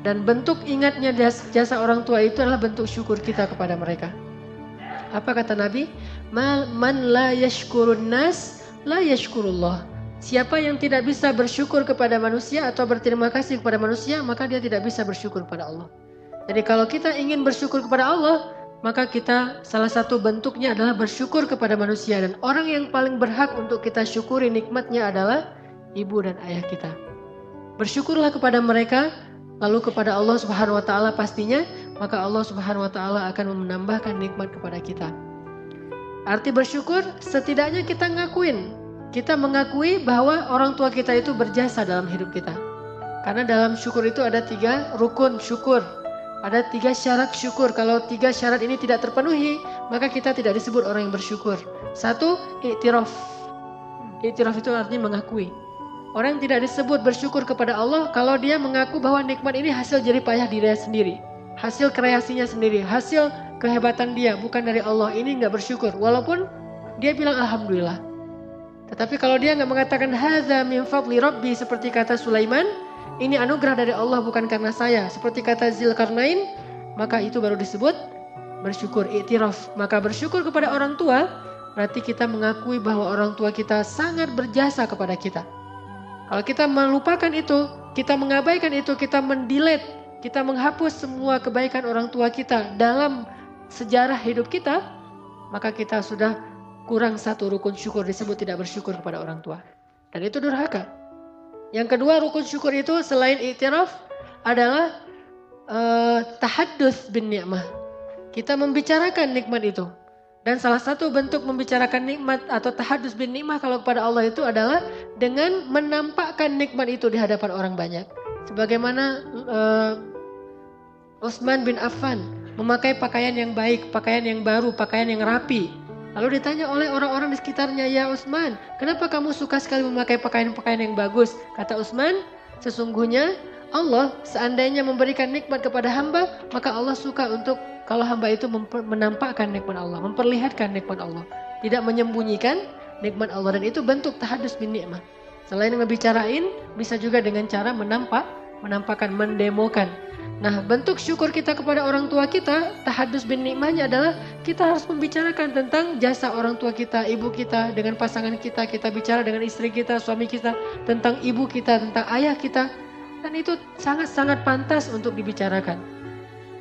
Dan bentuk ingatnya jasa orang tua itu adalah bentuk syukur kita kepada mereka. Apa kata Nabi? Man la yashkurun nas la yashkurullah. Siapa yang tidak bisa bersyukur kepada manusia atau berterima kasih kepada manusia, maka dia tidak bisa bersyukur kepada Allah. Jadi kalau kita ingin bersyukur kepada Allah, maka kita salah satu bentuknya adalah bersyukur kepada manusia. Dan orang yang paling berhak untuk kita syukuri nikmatnya adalah ibu dan ayah kita. Bersyukurlah kepada mereka, lalu kepada Allah Subhanahu wa taala pastinya, maka Allah Subhanahu wa taala akan menambahkan nikmat kepada kita. Arti bersyukur, setidaknya kita mengakui bahwa orang tua kita itu berjasa dalam hidup kita. Karena dalam syukur itu ada 3 rukun syukur. Ada 3 syarat syukur. Kalau 3 syarat ini tidak terpenuhi, maka kita tidak disebut orang yang bersyukur. 1, i'tiraf. I'tiraf itu artinya mengakui. Orang yang tidak disebut bersyukur kepada Allah kalau dia mengaku bahwa nikmat ini hasil jerih payah dirinya sendiri. Hasil kreasinya sendiri, hasil kehebatan dia, bukan dari Allah. Ini enggak bersyukur, walaupun dia bilang Alhamdulillah. Tetapi kalau dia enggak mengatakan hadza min fadli Rabbi, seperti kata Sulaiman, ini anugerah dari Allah bukan karena saya, seperti kata Zulkarnain, maka itu baru disebut bersyukur, i'tiraf. Maka bersyukur kepada orang tua, berarti kita mengakui bahwa orang tua kita sangat berjasa kepada kita. Kalau kita melupakan itu, kita mengabaikan itu, kita mendelete, kita menghapus semua kebaikan orang tua kita dalam sejarah hidup kita, maka kita sudah kurang 1 rukun syukur, disebut tidak bersyukur kepada orang tua. Dan itu durhaka. Yang kedua rukun syukur itu selain i'tiraf adalah tahadduts bin ni'mah. Kita membicarakan nikmat itu. Dan salah satu bentuk membicarakan nikmat atau tahadduts bin ni'mah kalau kepada Allah itu adalah dengan menampakkan nikmat itu di hadapan orang banyak. Sebagaimana Utsman bin Affan memakai pakaian yang baik, pakaian yang baru, pakaian yang rapi. Lalu ditanya oleh orang-orang di sekitarnya, "Ya Utsman, kenapa kamu suka sekali memakai pakaian-pakaian yang bagus?" Kata Utsman, "Sesungguhnya Allah seandainya memberikan nikmat kepada hamba, maka Allah suka untuk kalau hamba itu menampakkan nikmat Allah, memperlihatkan nikmat Allah, tidak menyembunyikan nikmat Allah." Dan itu bentuk tahadduts bin ni'mah. Selain ngebicarain, bisa juga dengan cara menampakkan, mendemokan. Nah, bentuk syukur kita kepada orang tua kita, tahadduts bin ni'mahnya adalah kita harus membicarakan tentang jasa orang tua kita, ibu kita, dengan pasangan kita, kita bicara dengan istri kita, suami kita, tentang ibu kita, tentang ayah kita. Dan itu sangat-sangat pantas untuk dibicarakan.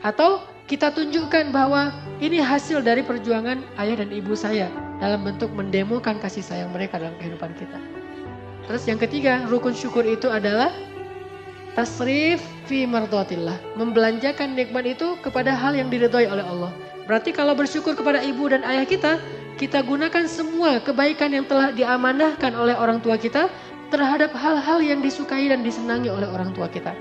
Atau kita tunjukkan bahwa ini hasil dari perjuangan ayah dan ibu saya dalam bentuk mendemokan kasih sayang mereka dalam kehidupan kita. Terus yang ketiga, rukun syukur itu adalah tasrif fi mardhatillah, membelanjakan nikmat itu kepada hal yang diridhoi oleh Allah. Berarti kalau bersyukur kepada ibu dan ayah kita, kita gunakan semua kebaikan yang telah diamanahkan oleh orang tua kita terhadap hal-hal yang disukai dan disenangi oleh orang tua kita.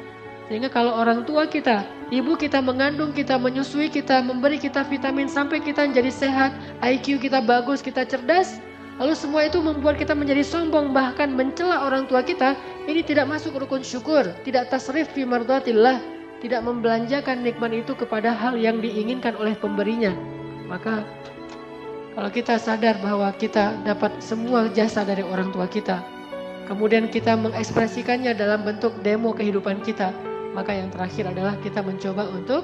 Sehingga kalau orang tua kita, ibu kita mengandung kita, menyusui kita, memberi kita vitamin sampai kita menjadi sehat, IQ kita bagus, kita cerdas, lalu semua itu membuat kita menjadi sombong, bahkan mencela orang tua kita, ini tidak masuk rukun syukur, tidak tasrif fi mardatillah, tidak membelanjakan nikmat itu kepada hal yang diinginkan oleh pemberinya. Maka kalau kita sadar bahwa kita dapat semua jasa dari orang tua kita, kemudian kita mengekspresikannya dalam bentuk demo kehidupan kita, maka yang terakhir adalah kita mencoba untuk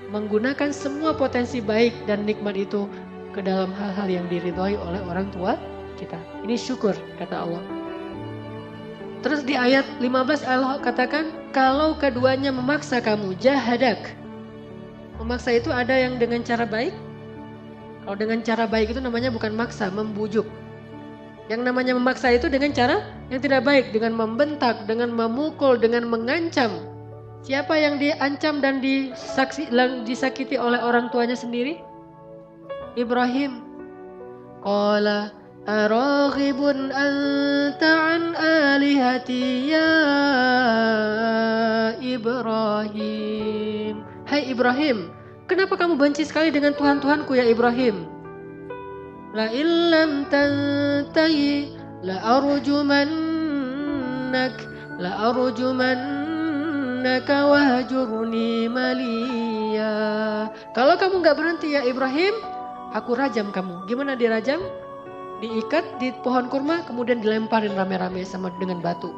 menggunakan semua potensi baik dan nikmat itu ke dalam hal-hal yang diridhoi oleh orang tua kita. Ini syukur, kata Allah. Terus di ayat 15 Allah katakan, kalau keduanya memaksa kamu, jahadak. Memaksa itu ada yang dengan cara baik. Kalau dengan cara baik itu namanya bukan maksa, membujuk. Yang namanya memaksa itu dengan cara yang tidak baik, dengan membentak, dengan memukul, dengan mengancam. Siapa yang diancam dan disakiti oleh orang tuanya sendiri? Ibrahim. Qala araghibun anta an alihati ya Ibrahim. Hai Ibrahim, kenapa kamu benci sekali dengan Tuhan-Tuhanku ya Ibrahim? La illam tantahi la arjumannaka wahjurni maliya. Kalau kamu gak berhenti ya Ibrahim, aku rajam kamu. Gimana dirajam? Diikat di pohon kurma, kemudian dilemparin rame-rame sama dengan batu.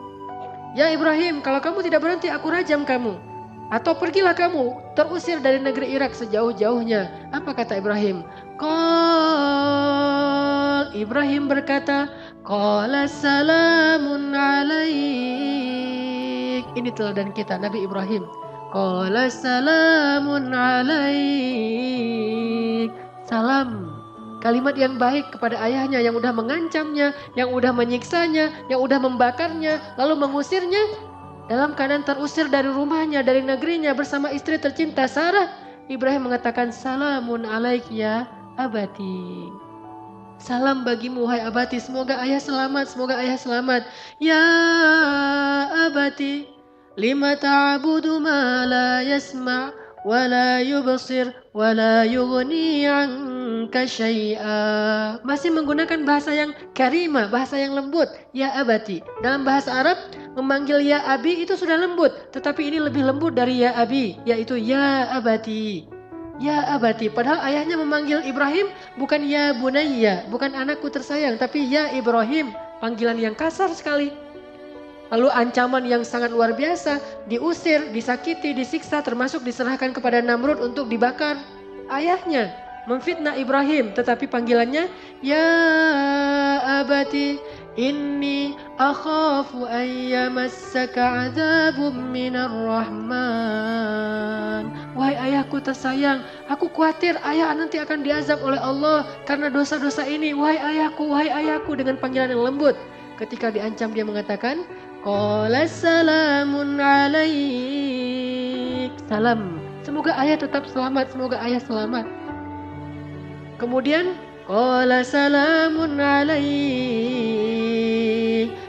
Ya Ibrahim, kalau kamu tidak berhenti, aku rajam kamu. Atau pergilah kamu, terusir dari negeri Irak sejauh-jauhnya. Apa kata Ibrahim? Ibrahim berkata, qala salamun alaik. Ini teladan kita, Nabi Ibrahim. Qala salamun alaik. Salam. Kalimat yang baik kepada ayahnya yang udah mengancamnya, yang udah menyiksanya, yang udah membakarnya, lalu mengusirnya. Dalam keadaan terusir dari rumahnya, dari negerinya bersama istri tercinta Sarah. Ibrahim mengatakan, salamun alaik ya abati. Salam bagimu hai abati, semoga ayah selamat, semoga ayah selamat. Ya abati, lima ta'budu ma la yasma' wa la yubsir wa la yughni anka syai'a. Masih menggunakan bahasa yang karimah, bahasa yang lembut. Ya abati. Dalam bahasa Arab, memanggil ya abi itu sudah lembut, tetapi ini lebih lembut dari ya abi, yaitu ya abati. Ya abati, padahal ayahnya memanggil Ibrahim bukan ya bunayya, bukan anakku tersayang, tapi ya Ibrahim, panggilan yang kasar sekali. Lalu ancaman yang sangat luar biasa, diusir, disakiti, disiksa, termasuk diserahkan kepada Namrud untuk dibakar. Ayahnya memfitnah Ibrahim, tetapi panggilannya ya abati, inni akhafu an yamassaka adzabun minar rahman. Wahai ayahku tersayang, aku khawatir ayah nanti akan diazab oleh Allah karena dosa-dosa ini. Wahai ayahku, dengan panggilan yang lembut. Ketika diancam dia mengatakan, qala salamun alaik. Salam. Semoga ayah tetap selamat, semoga ayah selamat. Kemudian qala salamun alaik.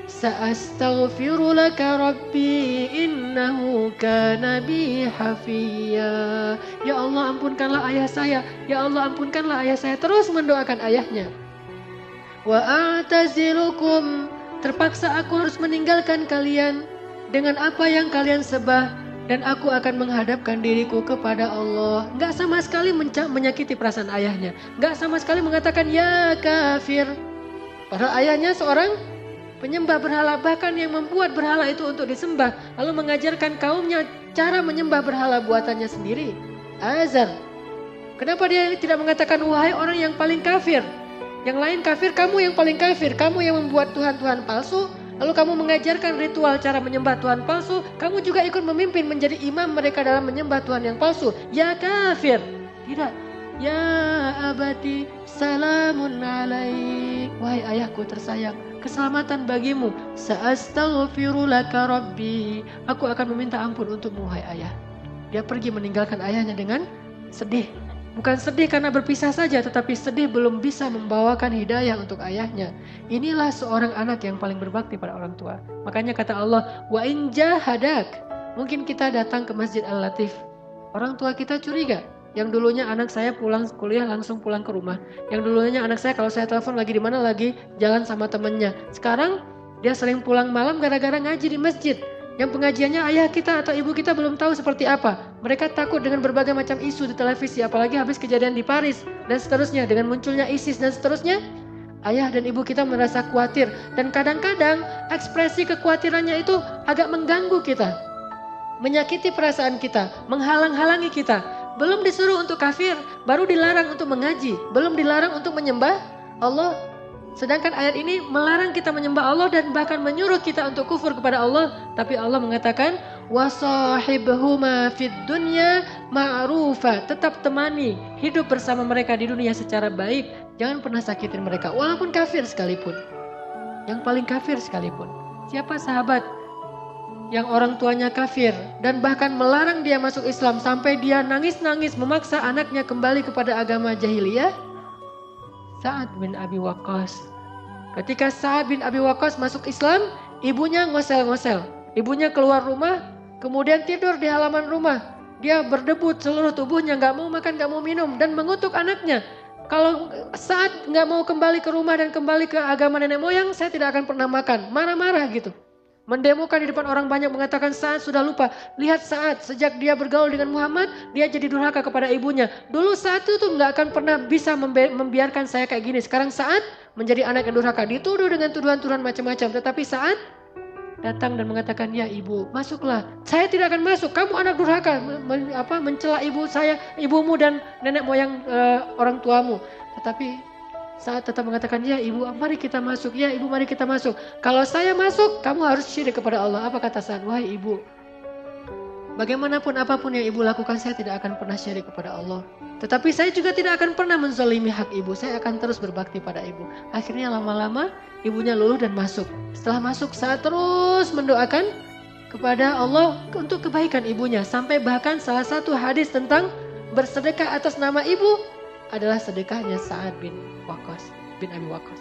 Sa'astaghfiru laka rabbi innahu kana bi hafiya. Ya Allah, ampunkanlah ayah saya. Ya Allah, ampunkanlah ayah saya. Terus mendoakan ayahnya. Wa a'tazilukum. Terpaksa aku harus meninggalkan kalian dengan apa yang kalian sebah, dan aku akan menghadapkan diriku kepada Allah. Gak sama sekali menyakiti perasaan ayahnya. Gak sama sekali mengatakan ya kafir. Padahal ayahnya seorang penyembah berhala, bahkan yang membuat berhala itu untuk disembah, lalu mengajarkan kaumnya cara menyembah berhala buatannya sendiri. Azar. Kenapa dia tidak mengatakan wahai orang yang paling kafir? Yang lain kafir, kamu yang paling kafir. Kamu yang membuat Tuhan-Tuhan palsu, lalu kamu mengajarkan ritual cara menyembah Tuhan palsu. Kamu juga ikut memimpin menjadi imam mereka dalam menyembah Tuhan yang palsu. Ya kafir. Tidak. Ya abati, salamun alaik. Wahai ayahku tersayang, keselamatan bagimu. Sa'astaghfiru laka rabbi. Aku akan meminta ampun untukmu wahai ayah. Dia pergi meninggalkan ayahnya dengan sedih. Bukan sedih karena berpisah saja, tetapi sedih belum bisa membawakan hidayah untuk ayahnya. Inilah seorang anak yang paling berbakti pada orang tua. Makanya kata Allah, wa in jahadak, Mungkin kita datang ke Masjid Al-Latif. Orang tua kita curiga. Yang dulunya anak saya pulang kuliah langsung pulang ke rumah. Yang dulunya anak saya kalau saya telepon lagi di mana, lagi jalan sama temennya. Sekarang dia sering pulang malam gara-gara ngaji di masjid. Yang pengajiannya ayah kita atau ibu kita belum tahu seperti apa. Mereka takut dengan berbagai macam isu di televisi, apalagi habis kejadian di Paris dan seterusnya, dengan munculnya ISIS dan seterusnya. Ayah dan ibu kita merasa khawatir, dan kadang-kadang ekspresi kekhawatirannya itu agak mengganggu kita, menyakiti perasaan kita, menghalang-halangi kita. Belum disuruh untuk kafir, baru dilarang untuk mengaji, belum dilarang untuk menyembah Allah. Sedangkan ayat ini melarang kita menyembah Allah dan bahkan menyuruh kita untuk kufur kepada Allah. Tapi Allah mengatakan, wasahibhuma fid dunya ma'rufa. Tetap temani, hidup bersama mereka di dunia secara baik. Jangan pernah sakitin mereka, walaupun kafir sekalipun. Yang paling kafir sekalipun. Siapa sahabat yang orang tuanya kafir dan bahkan melarang dia masuk Islam sampai dia nangis-nangis memaksa anaknya kembali kepada agama jahiliyah? Sa'ad bin Abi Waqqas. Ketika Sa'ad bin Abi Waqqas masuk Islam, ibunya ngosel-ngosel. Ibunya keluar rumah, kemudian tidur di halaman rumah. Dia berdebut seluruh tubuhnya, gak mau makan, gak mau minum, dan mengutuk anaknya. Kalau Sa'ad gak mau kembali ke rumah dan kembali ke agama nenek moyang, saya tidak akan pernah makan. Marah-marah gitu. Mendemokan di depan orang banyak, mengatakan Sa'ad sudah lupa. Lihat Sa'ad, sejak dia bergaul dengan Muhammad, dia jadi durhaka kepada ibunya. Dulu Sa'ad itu gak akan pernah bisa membiarkan saya kayak gini. Sekarang Sa'ad menjadi anak yang durhaka, dituduh dengan tuduhan-tuduhan macam-macam. Tetapi Sa'ad datang dan mengatakan, ya ibu, masuklah. Saya tidak akan masuk, kamu anak durhaka, mencela ibu saya, ibumu dan nenek moyang orang tuamu. Tetapi Sa'ad tetap mengatakan, ya ibu, mari kita masuk, ya ibu, mari kita masuk. Kalau saya masuk, kamu harus syirik kepada Allah. Apa kata Sa'ad? Wahai ibu, bagaimanapun apapun yang ibu lakukan, saya tidak akan pernah syirik kepada Allah. Tetapi saya juga tidak akan pernah menzalimi hak ibu. Saya akan terus berbakti pada ibu. Akhirnya lama-lama ibunya luluh dan masuk. Setelah masuk, Sa'ad terus mendoakan kepada Allah untuk kebaikan ibunya. Sampai bahkan salah satu hadis tentang bersedekah atas nama ibu adalah sedekahnya Sa'ad bin Abi Waqqas.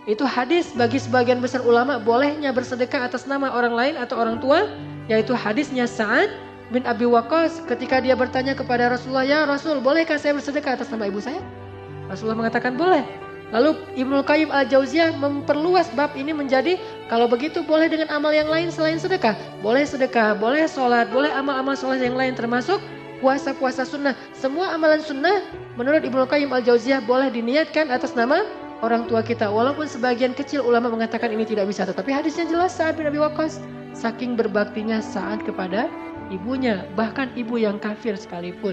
Itu hadis bagi sebagian besar ulama, bolehnya bersedekah atas nama orang lain atau orang tua, yaitu hadisnya Sa'ad bin Abi Waqqas ketika dia bertanya kepada Rasulullah, ya Rasul, bolehkah saya bersedekah atas nama ibu saya? Rasulullah mengatakan boleh. Lalu Ibnu Qayyim Al-Jauziyah memperluas bab ini menjadi, kalau begitu boleh dengan amal yang lain selain sedekah. Boleh sedekah, boleh sholat, boleh amal-amal sholat yang lain termasuk puasa-puasa sunnah. Semua amalan sunnah menurut Ibnu Qayyim Al-Jauziyah boleh diniatkan atas nama orang tua kita. Walaupun sebagian kecil ulama mengatakan ini tidak bisa. Tetapi hadisnya jelas, Sa'ad bin Abi Waqqas saking berbaktinya Sa'ad kepada ibunya. Bahkan ibu yang kafir sekalipun.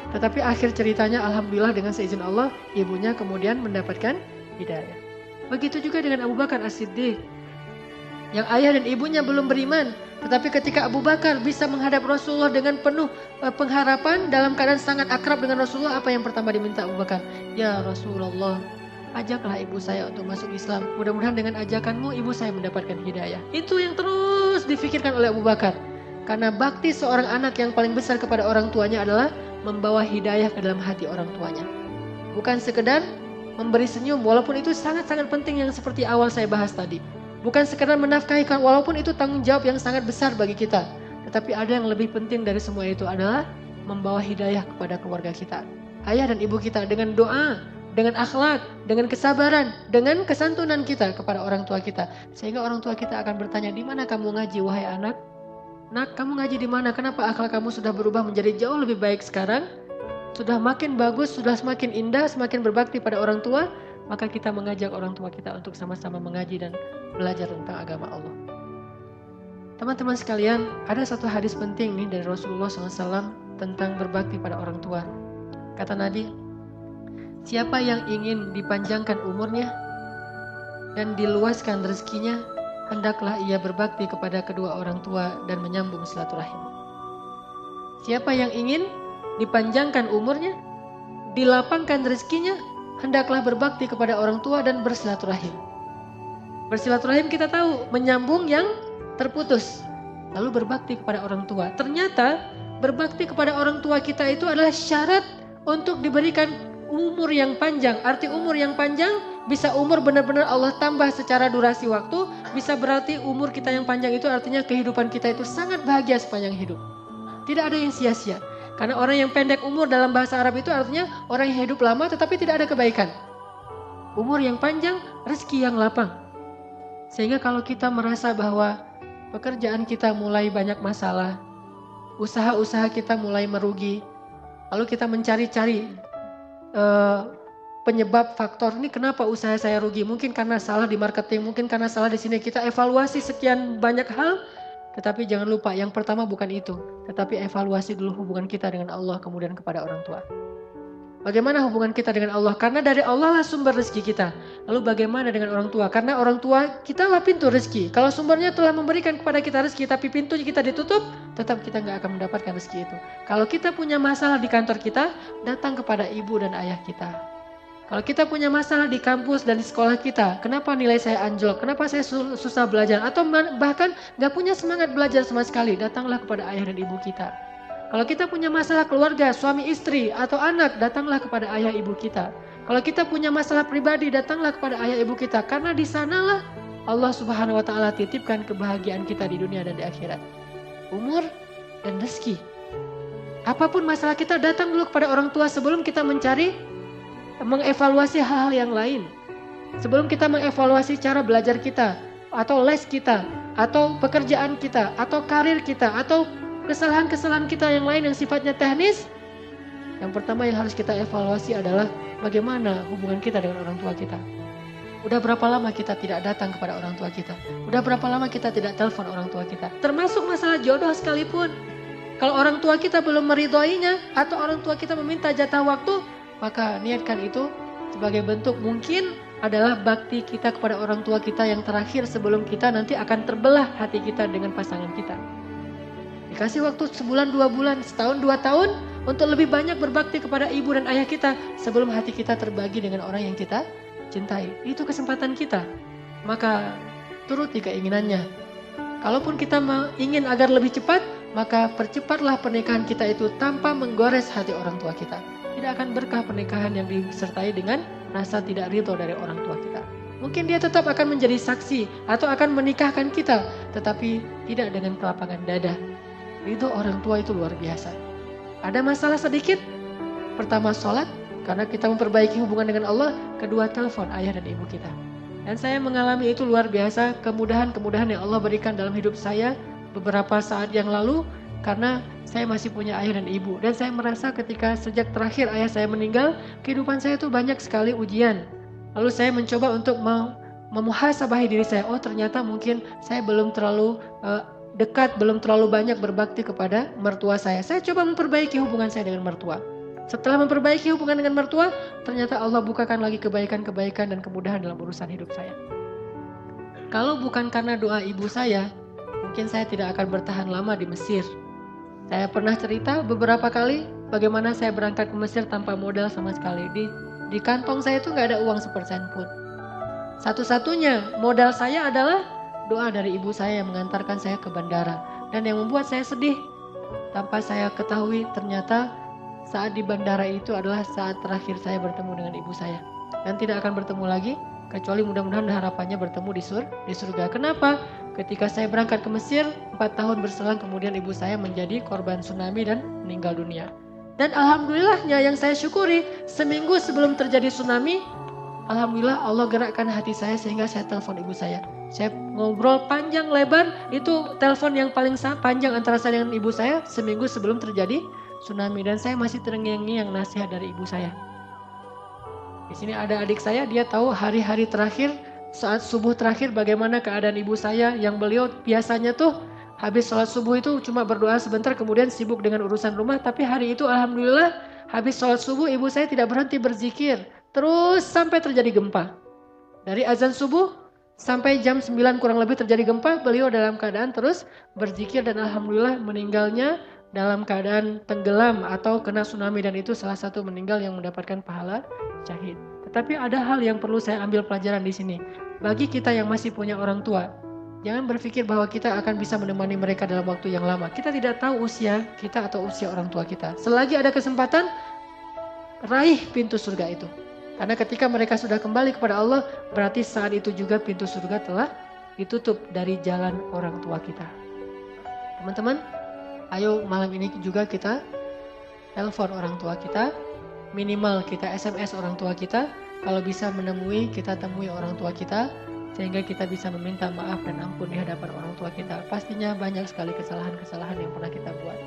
Tetapi akhir ceritanya alhamdulillah dengan seizin Allah, ibunya kemudian mendapatkan hidayah. Begitu juga dengan Abu Bakar As-Siddiq. Yang ayah dan ibunya belum beriman. Tetapi ketika Abu Bakar bisa menghadap Rasulullah dengan penuh pengharapan, dalam keadaan sangat akrab dengan Rasulullah, apa yang pertama diminta Abu Bakar? Ya Rasulullah, ajaklah ibu saya untuk masuk Islam. Mudah-mudahan dengan ajakanmu ibu saya mendapatkan hidayah. Itu yang terus difikirkan oleh Abu Bakar. Karena bakti seorang anak yang paling besar kepada orang tuanya adalah membawa hidayah ke dalam hati orang tuanya. Bukan sekedar memberi senyum, walaupun itu sangat-sangat penting yang seperti awal saya bahas tadi. Bukan sekedar menafkahi, walaupun itu tanggung jawab yang sangat besar bagi kita. Tetapi ada yang lebih penting dari semua itu adalah membawa hidayah kepada keluarga kita. Ayah dan ibu kita dengan doa, dengan akhlak, dengan kesabaran, dengan kesantunan kita kepada orang tua kita. Sehingga orang tua kita akan bertanya, di mana kamu ngaji wahai anak? Nak, kamu ngaji di mana? Kenapa akhlak kamu sudah berubah menjadi jauh lebih baik sekarang? Sudah makin bagus, sudah semakin indah, semakin berbakti pada orang tua. Maka kita mengajak orang tua kita untuk sama-sama mengaji dan belajar tentang agama Allah. Teman-teman sekalian, ada satu hadis penting nih dari Rasulullah SAW tentang berbakti pada orang tua. Kata Nabi, siapa yang ingin dipanjangkan umurnya dan diluaskan rezekinya, hendaklah ia berbakti kepada kedua orang tua dan menyambung silaturahim. Siapa yang ingin dipanjangkan umurnya, dilapangkan rezekinya, hendaklah berbakti kepada orang tua dan bersilaturahim. Bersilaturahim kita tahu, menyambung yang terputus. Lalu berbakti kepada orang tua. Ternyata berbakti kepada orang tua kita itu adalah syarat untuk diberikan umur yang panjang. Arti umur yang panjang, bisa umur benar-benar Allah tambah secara durasi waktu, bisa berarti umur kita yang panjang itu artinya kehidupan kita itu sangat bahagia sepanjang hidup. Tidak ada yang sia-sia. Karena orang yang pendek umur dalam bahasa Arab itu artinya orang yang hidup lama tetapi tidak ada kebaikan. Umur yang panjang, rezeki yang lapang. Sehingga kalau kita merasa bahwa pekerjaan kita mulai banyak masalah, usaha-usaha kita mulai merugi, lalu kita mencari-cari penyebab faktor ini kenapa usaha saya rugi. Mungkin karena salah di marketing, mungkin karena salah di sini. Kita evaluasi sekian banyak hal, tetapi jangan lupa yang pertama bukan itu. Tetapi evaluasi dulu hubungan kita dengan Allah, kemudian kepada orang tua. Bagaimana hubungan kita dengan Allah? Karena dari Allah lah sumber rezeki kita. Lalu bagaimana dengan orang tua? Karena orang tua kita lah pintu rezeki. Kalau sumbernya telah memberikan kepada kita rezeki, tapi pintunya kita ditutup, tetap kita nggak akan mendapatkan rezeki itu. Kalau kita punya masalah di kantor kita, datang kepada ibu dan ayah kita. Kalau kita punya masalah di kampus dan di sekolah kita, kenapa nilai saya anjlok? Kenapa saya susah belajar? Atau bahkan nggak punya semangat belajar sama sekali, datanglah kepada ayah dan ibu kita. Kalau kita punya masalah keluarga, suami istri atau anak, datanglah kepada ayah ibu kita. Kalau kita punya masalah pribadi, datanglah kepada ayah ibu kita. Karena di sanalah Allah Subhanahu wa taala titipkan kebahagiaan kita di dunia dan di akhirat. Umur dan rezeki. Apapun masalah kita, datang dulu kepada orang tua sebelum kita mengevaluasi hal-hal yang lain. Sebelum kita mengevaluasi cara belajar kita, atau les kita, atau pekerjaan kita, atau karir kita, atau kesalahan-kesalahan kita yang lain yang sifatnya teknis, yang pertama yang harus kita evaluasi adalah bagaimana hubungan kita dengan orang tua kita. Udah berapa lama kita tidak datang kepada orang tua kita? Udah berapa lama kita tidak telepon orang tua kita? Termasuk masalah jodoh sekalipun. Kalau orang tua kita belum meridhoinya atau orang tua kita meminta jatah waktu, maka niatkan itu sebagai bentuk mungkin adalah bakti kita kepada orang tua kita yang terakhir sebelum kita nanti akan terbelah hati kita dengan pasangan kita. Dikasih waktu sebulan, 2 bulan, setahun, 2 tahun untuk lebih banyak berbakti kepada ibu dan ayah kita sebelum hati kita terbagi dengan orang yang kita cintai. Itu kesempatan kita. Maka turuti keinginannya. Kalaupun kita ingin agar lebih cepat, maka percepatlah pernikahan kita itu tanpa menggores hati orang tua kita. Tidak akan berkah pernikahan yang disertai dengan rasa tidak ridho dari orang tua kita. Mungkin dia tetap akan menjadi saksi atau akan menikahkan kita, tetapi tidak dengan kelapangan dada. Ridho orang tua itu luar biasa. Ada masalah sedikit, pertama sholat, karena kita memperbaiki hubungan dengan Allah. Kedua, telepon ayah dan ibu kita. Dan saya mengalami itu luar biasa, kemudahan-kemudahan yang Allah berikan dalam hidup saya beberapa saat yang lalu, karena saya masih punya ayah dan ibu. Dan saya merasa ketika sejak terakhir ayah saya meninggal, kehidupan saya itu banyak sekali ujian. Lalu saya mencoba untuk memuhasabahi diri saya. Oh, ternyata mungkin saya belum terlalu dekat, belum terlalu banyak berbakti kepada mertua saya. Saya coba memperbaiki hubungan saya dengan mertua. Setelah memperbaiki hubungan dengan mertua, ternyata Allah bukakan lagi kebaikan-kebaikan dan kemudahan dalam urusan hidup saya. Kalau bukan karena doa ibu saya, mungkin saya tidak akan bertahan lama di Mesir. Saya pernah cerita beberapa kali bagaimana saya berangkat ke Mesir tanpa modal sama sekali. Di kantong saya itu nggak ada uang sepersen pun. Satu-satunya modal saya adalah doa dari ibu saya yang mengantarkan saya ke bandara. Dan yang membuat saya sedih, tanpa saya ketahui ternyata saat di bandara itu adalah saat terakhir saya bertemu dengan ibu saya. Dan tidak akan bertemu lagi, kecuali mudah-mudahan harapannya bertemu di surga. Kenapa? Ketika saya berangkat ke Mesir, 4 tahun berselang kemudian ibu saya menjadi korban tsunami dan meninggal dunia. Dan alhamdulillahnya yang saya syukuri, seminggu sebelum terjadi tsunami, alhamdulillah Allah gerakkan hati saya sehingga saya telepon ibu saya. Saya ngobrol panjang lebar, itu telepon yang paling panjang antara saya dengan ibu saya seminggu sebelum terjadi tsunami. Dan saya masih terngiang-ngiang nasihat dari ibu saya. Di sini ada adik saya, dia tahu hari-hari terakhir, saat subuh terakhir bagaimana keadaan ibu saya, yang beliau biasanya tuh habis sholat subuh itu cuma berdoa sebentar kemudian sibuk dengan urusan rumah. Tapi hari itu alhamdulillah habis sholat subuh ibu saya tidak berhenti berzikir. Terus sampai terjadi gempa. Dari azan subuh sampai jam 9 kurang lebih terjadi gempa, beliau dalam keadaan terus berzikir dan alhamdulillah meninggalnya dalam keadaan tenggelam atau kena tsunami, dan itu salah satu meninggal yang mendapatkan pahala syahid. Tetapi ada hal yang perlu saya ambil pelajaran di sini. Bagi kita yang masih punya orang tua, jangan berpikir bahwa kita akan bisa menemani mereka dalam waktu yang lama. Kita tidak tahu usia kita atau usia orang tua kita. Selagi ada kesempatan, raih pintu surga itu. Karena ketika mereka sudah kembali kepada Allah, berarti saat itu juga pintu surga telah ditutup dari jalan orang tua kita. Teman-teman, ayo malam ini juga kita telepon orang tua kita, minimal kita SMS orang tua kita, kalau bisa menemui, kita temui orang tua kita, sehingga kita bisa meminta maaf dan ampun di hadapan orang tua kita. Pastinya banyak sekali kesalahan-kesalahan yang pernah kita buat.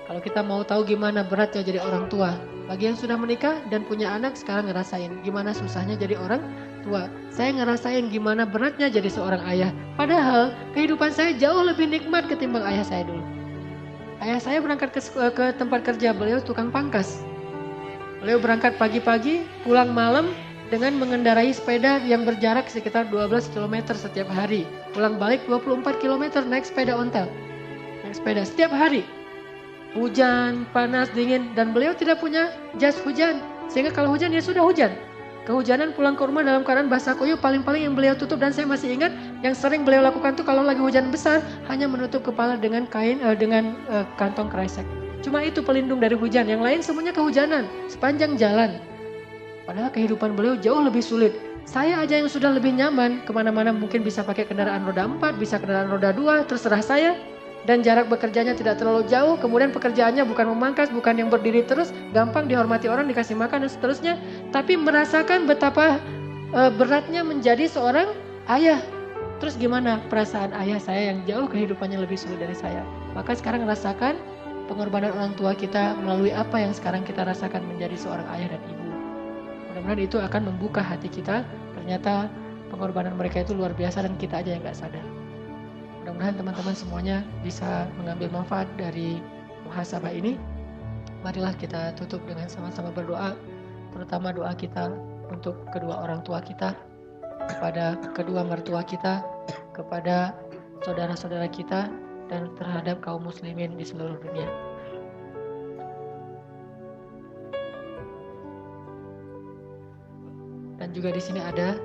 Kalau kita mau tahu gimana beratnya jadi orang tua, bagi yang sudah menikah dan punya anak sekarang ngerasain gimana susahnya jadi orang tua. Saya ngerasain gimana beratnya jadi seorang ayah. Padahal kehidupan saya jauh lebih nikmat ketimbang ayah saya dulu. Ayah saya berangkat ke tempat kerja, beliau tukang pangkas. Beliau berangkat pagi-pagi, pulang malam dengan mengendarai sepeda yang berjarak sekitar 12 km setiap hari. Pulang balik 24 km naik sepeda ontel. Naik sepeda setiap hari. Hujan, panas, dingin, dan beliau tidak punya jas hujan. Sehingga kalau hujan ya sudah hujan. Kehujanan pulang ke rumah dalam keadaan basah kuyup, paling-paling yang beliau tutup, dan saya masih ingat yang sering beliau lakukan tuh kalau lagi hujan besar hanya menutup kepala dengan kain kantong kresek. Cuma itu pelindung dari hujan, yang lain semuanya kehujanan sepanjang jalan. Padahal kehidupan beliau jauh lebih sulit. Saya aja yang sudah lebih nyaman, kemana-mana mungkin bisa pakai kendaraan roda 4, bisa kendaraan roda 2, terserah saya. Dan jarak bekerjanya tidak terlalu jauh, kemudian pekerjaannya bukan memangkas, bukan yang berdiri terus, gampang dihormati orang, dikasih makan dan seterusnya. Tapi merasakan betapa beratnya menjadi seorang ayah. Terus gimana perasaan ayah saya yang jauh kehidupannya lebih sulit dari saya. Maka sekarang rasakan pengorbanan orang tua kita melalui apa yang sekarang kita rasakan menjadi seorang ayah dan ibu. Mudah-mudahan itu akan membuka hati kita. Ternyata pengorbanan mereka itu luar biasa dan kita aja yang gak sadar. Mudah-mudahan teman-teman semuanya bisa mengambil manfaat dari muhasabah ini. Marilah kita tutup dengan sama-sama berdoa, terutama doa kita untuk kedua orang tua kita, kepada kedua mertua kita, kepada saudara-saudara kita, dan terhadap kaum muslimin di seluruh dunia. Dan juga di sini ada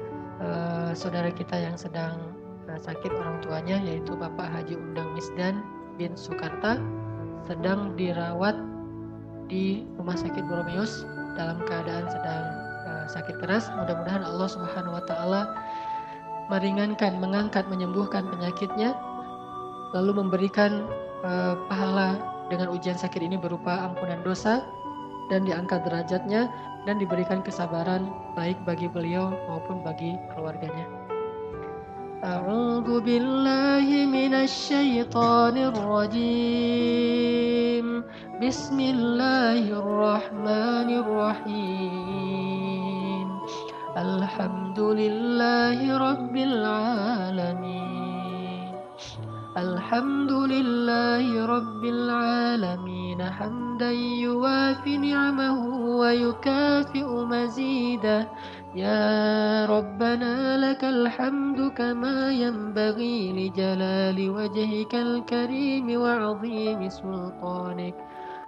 saudara kita yang sedang sakit orang tuanya, yaitu Bapak Haji Undang Misdan bin Sukarta, sedang dirawat di Rumah Sakit Boromeus dalam keadaan sedang sakit keras. Mudah-mudahan Allah Subhanahu wa taala meringankan, mengangkat, menyembuhkan penyakitnya, lalu memberikan pahala dengan ujian sakit ini berupa ampunan dosa dan diangkat derajatnya dan diberikan kesabaran baik bagi beliau maupun bagi keluarganya. A'udzu billahi minasy syaithanir rajim. Bismillahirrahmanirrahim. Alhamdulillahi rabbil alamin. Alhamdulillahi rabbil alamin hamdan yuwafi ni'amahu wa yukafi'u mazidah. يا ربنا لك الحمد كما ينبغي لجلال وجهك الكريم وعظيم سلطانك.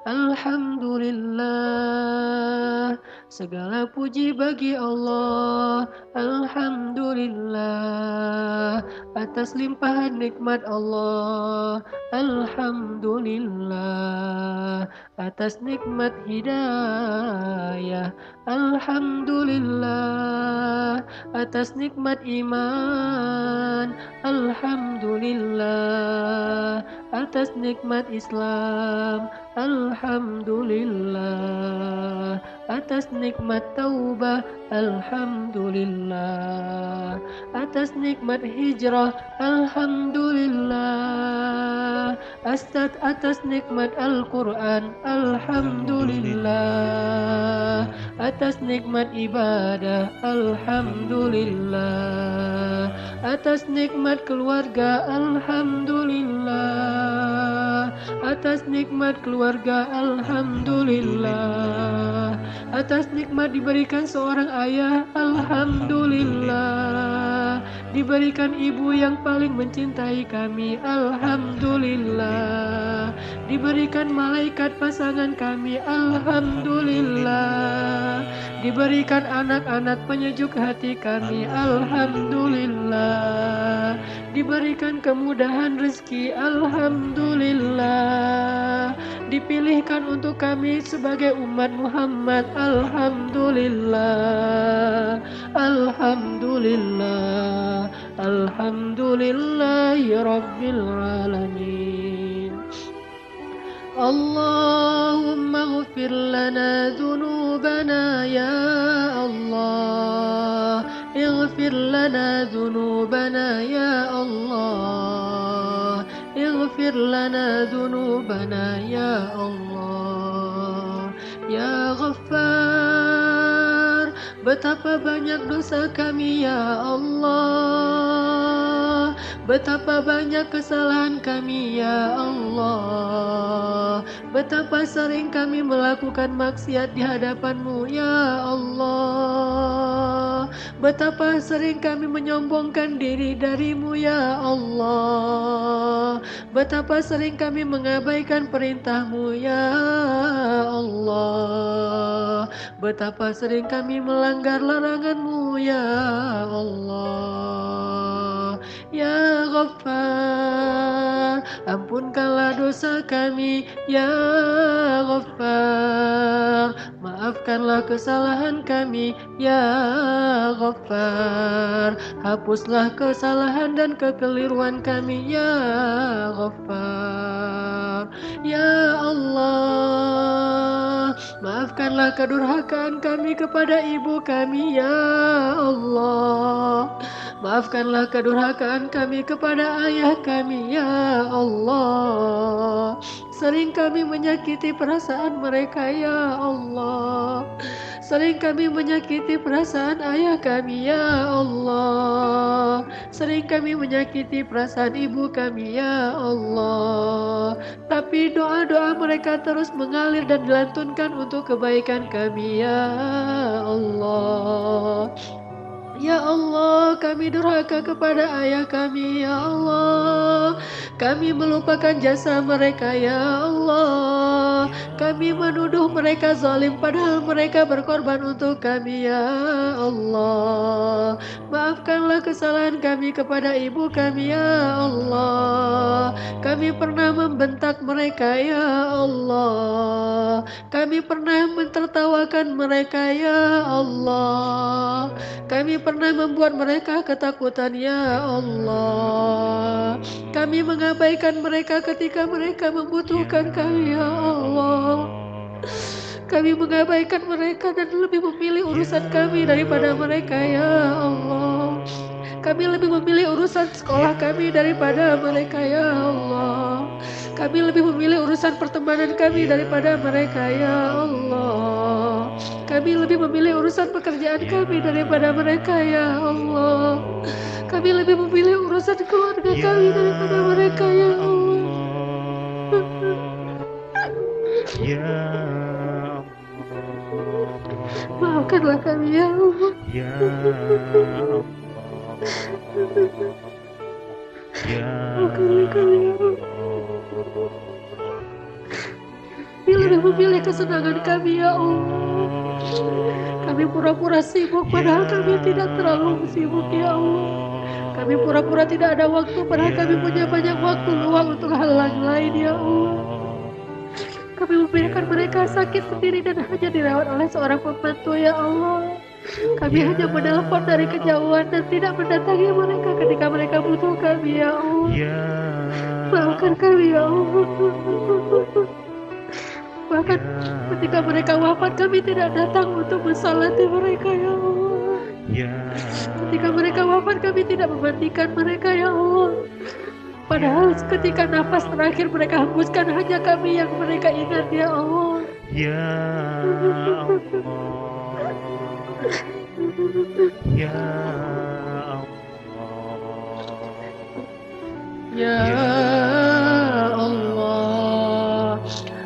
Alhamdulillah, segala puji bagi Allah. Alhamdulillah, atas limpahan nikmat Allah. Alhamdulillah, atas nikmat hidayah. Alhamdulillah, atas nikmat iman. Alhamdulillah, atas nikmat Islam. Alhamdulillah, atas nikmat taubah. Alhamdulillah, atas nikmat hijrah. Alhamdulillah, atas nikmat Al-Quran. Alhamdulillah, atas nikmat ibadah. Alhamdulillah, atas nikmat keluarga. Alhamdulillah, atas nikmat keluarga. Alhamdulillah, atas nikmat diberikan seorang ayah. Alhamdulillah, diberikan ibu yang paling mencintai kami. Alhamdulillah, diberikan malaikat pasangan kami. Alhamdulillah, diberikan anak-anak penyejuk hati kami. Alhamdulillah, diberikan kemudahan rezeki. Alhamdulillah, dipilihkan untuk kami sebagai umat Muhammad. Alhamdulillah, Alhamdulillah, Alhamdulillahi Rabbil Alamin. Allahumma ighfir lana dhunubana ya Allah, ighfir lana dhunubana ya Allah, ighfir lana dhunubana ya Allah. Ya Ghaffar, betapa banyak dosa kami ya Allah, betapa banyak kesalahan kami ya Allah, betapa sering kami melakukan maksiat di hadapan-Mu ya Allah, betapa sering kami menyombongkan diri dari-Mu ya Allah, betapa sering kami mengabaikan perintah-Mu ya Allah, betapa sering kami melanggar larangan-Mu ya Allah. Ya Ghaffar, ampunkanlah dosa kami ya Ghaffar, maafkanlah kesalahan kami ya Ghaffar, hapuslah kesalahan dan kekeliruan kami ya Ghaffar. Ya Allah, maafkanlah kedurhakaan kami kepada ibu kami ya Allah, maafkanlah kedurhakaan kami kepada ayah kami ya Allah. Sering kami menyakiti perasaan mereka ya Allah, sering kami menyakiti perasaan ayah kami ya Allah, sering kami menyakiti perasaan ibu kami ya Allah. Tapi doa-doa mereka terus mengalir dan dilantunkan untuk kebaikan kami ya Allah. Ya Allah, kami durhaka kepada ayah kami ya Allah, kami melupakan jasa mereka ya Allah, kami menuduh mereka zalim padahal mereka berkorban untuk kami ya Allah. Maafkanlah kesalahan kami kepada ibu kami ya Allah, kami pernah membentak mereka ya Allah, kami pernah mentertawakan mereka ya Allah, kami pernah membuat mereka ketakutan ya Allah, kami mengabaikan mereka ketika mereka membutuhkan kami ya Allah, kami mengabaikan mereka dan lebih memilih urusan kami daripada mereka ya Allah, kami lebih memilih urusan sekolah kami daripada mereka ya Allah, kami lebih memilih urusan pertemanan kami daripada mereka ya Allah, kami lebih memilih urusan pekerjaan kami daripada mereka ya Allah, kami lebih memilih urusan keluarga kami daripada mereka ya Allah. Ya Maafkanlah kami ya Allah. Ya Maafkanlah kami ya Allah. Kami lebih memilih kesenangan kami ya Allah. Kami pura-pura sibuk padahal kami tidak terlalu sibuk ya Allah. Kami pura-pura tidak ada waktu padahal kami punya banyak waktu luang untuk hal lain ya Allah. Kami membiarkan mereka sakit sendiri dan hanya dirawat oleh seorang pembantu ya Allah. Kami hanya menelpon dari kejauhan dan tidak mendatangi mereka ketika mereka butuh kami ya Allah. Maafkan kami ya Allah. Bahkan ketika mereka wafat kami tidak datang untuk mensalati mereka ya Allah. Ketika mereka wafat kami tidak memandikan mereka ya Allah. Padahal ketika nafas terakhir mereka hembuskan hanya kami yang mereka ingat ya Allah. Ya Allah. Ya Allah,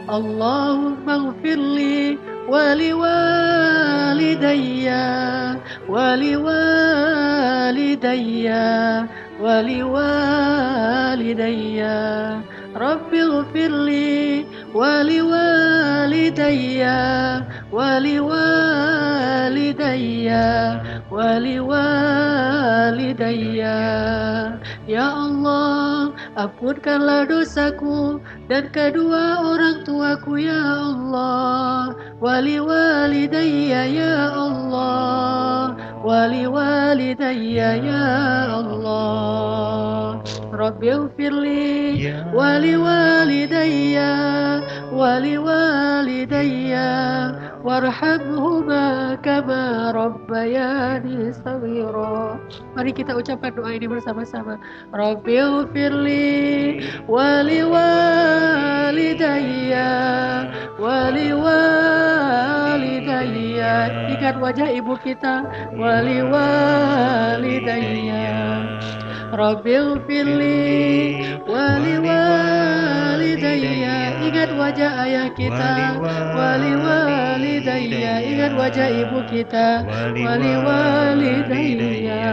Allahumma ighfirli wali walidayya wali walidayya wali walidayya Rabbi ighfirli wali walidayya wali walidayya wali walidayya. Ya Allah, ampunkanlah dosaku dan kedua orang tuaku ya Allah, wali walidayya ya Allah, wali walidayya ya Allah. Rabbi ighfirli wali walidayya wali walidayya warhamhuma kama rabbayani shaghira. Mari kita ucapkan doa ini bersama-sama. Rabbi ighfirli wali walidayya wali walidayya. Ingat wajah ibu kita. Wali walidayya. Rabbi ighfirli wali walidayya. Ingat wajah ayah kita. Wali walidayya. Ingat wajah ibu kita. Wali walidayya.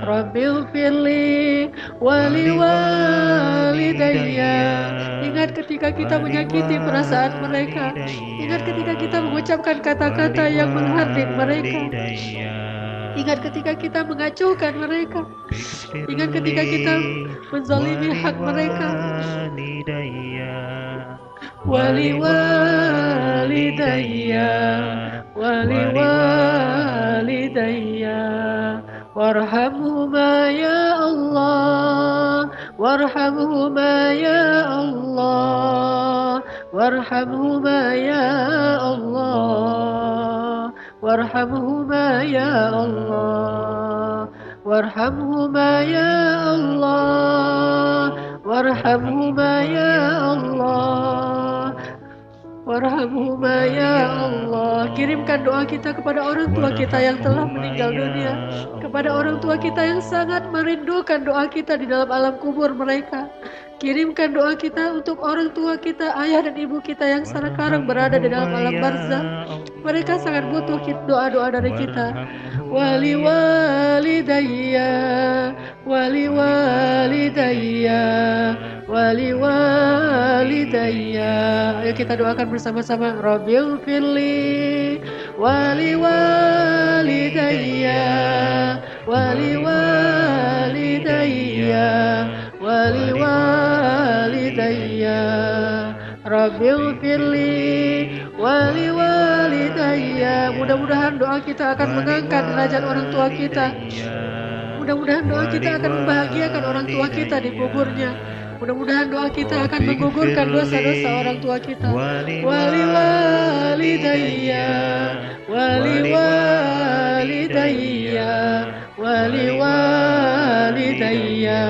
Rabbi ighfirli wali walidayya. Ingat ketika kita menyakiti perasaan mereka. Ingat ketika kita mengucapkan kata-kata yang menghardik mereka. Ingat ketika kita mengacuhkan mereka. Ingat ketika kita menzalimi hak mereka. Wali walidayya wali walidayya warhamhuma ya Allah, warhamhuma ya Allah, warhamhuma ya Allah, warhamhuma ya Allah, warhamhuma ya Allah, warhamhuma ya Allah, warhamhuma ya Allah. Kirimkan doa kita kepada orang tua kita yang telah meninggal dunia, kepada orang tua kita yang sangat merindukan doa kita di dalam alam kubur mereka. Kirimkan doa kita untuk orang tua kita, ayah dan ibu kita yang sekarang berada di dalam alam barzakh. Mereka sangat butuh doa-doa dari kita. Wali walidayya wali walidayya wali walidayya. Ayo kita doakan bersama-sama. Rabbi ighfirli wali walidayya wali walidayya wali walidayya. Rabbi ighfirli wali walidayya. Mudah-mudahan doa kita akan mengangkat derajat orang tua kita. Mudah-mudahan doa kita akan membahagiakan orang tua kita di kuburnya. Mudah-mudahan doa kita akan menggugurkan dosa-dosa orang tua kita. Wali walidayya wali walidayya wali walidayya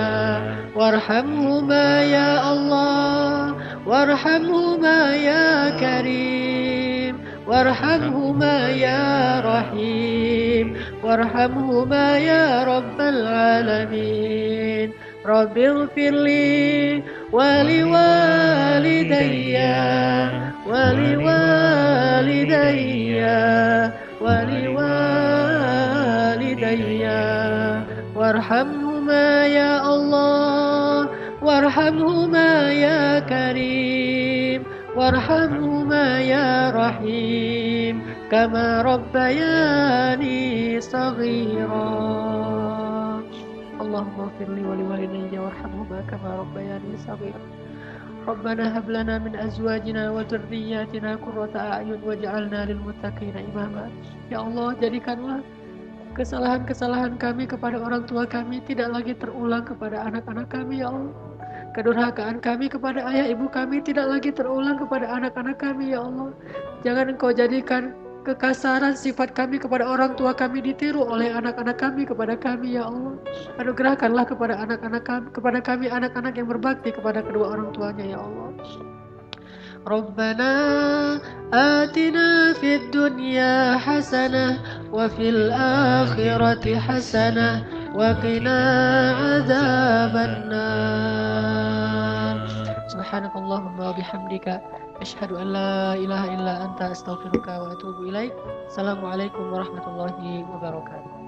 warhamhuma ya Allah, warhamhuma ya Karim, warhamhuma ya Rahim, warhamhuma ya Rabbal Alamin. Rabbi ighfirli wali walidayya wali walidayya wali walidayya warhamhuma ya Allah, warhamhuma ya Karim, warhamhuma ya Rahim, kama rabbayani saghira. Allahumma ighfirli wa liwalidayya warhamhuma kama rabbayani saghira. Rabbana hab lana min azwajina wa dhurriyyatina qurrata a'yun waj'alna lil muttaqina imama. Ya Allah, jadikanlah kesalahan-kesalahan kami kepada orang tua kami tidak lagi terulang kepada anak-anak kami ya Allah. Kedurhakaan kami kepada ayah ibu kami tidak lagi terulang kepada anak-anak kami ya Allah. Jangan Engkau jadikan kekasaran sifat kami kepada orang tua kami ditiru oleh anak-anak kami kepada kami ya Allah. Anugerahkanlah kepada kami anak-anak yang berbakti kepada kedua orang tuanya ya Allah. Rabbana atina fid dunya hasanah wa fil akhirati hasanah wa qina adzabannar. Subhanakallahumma wa bihamdika asyhadu an la ilaha illa anta astaghfiruka wa atubu ilaik. Assalamualaikum warahmatullahi wabarakatuh.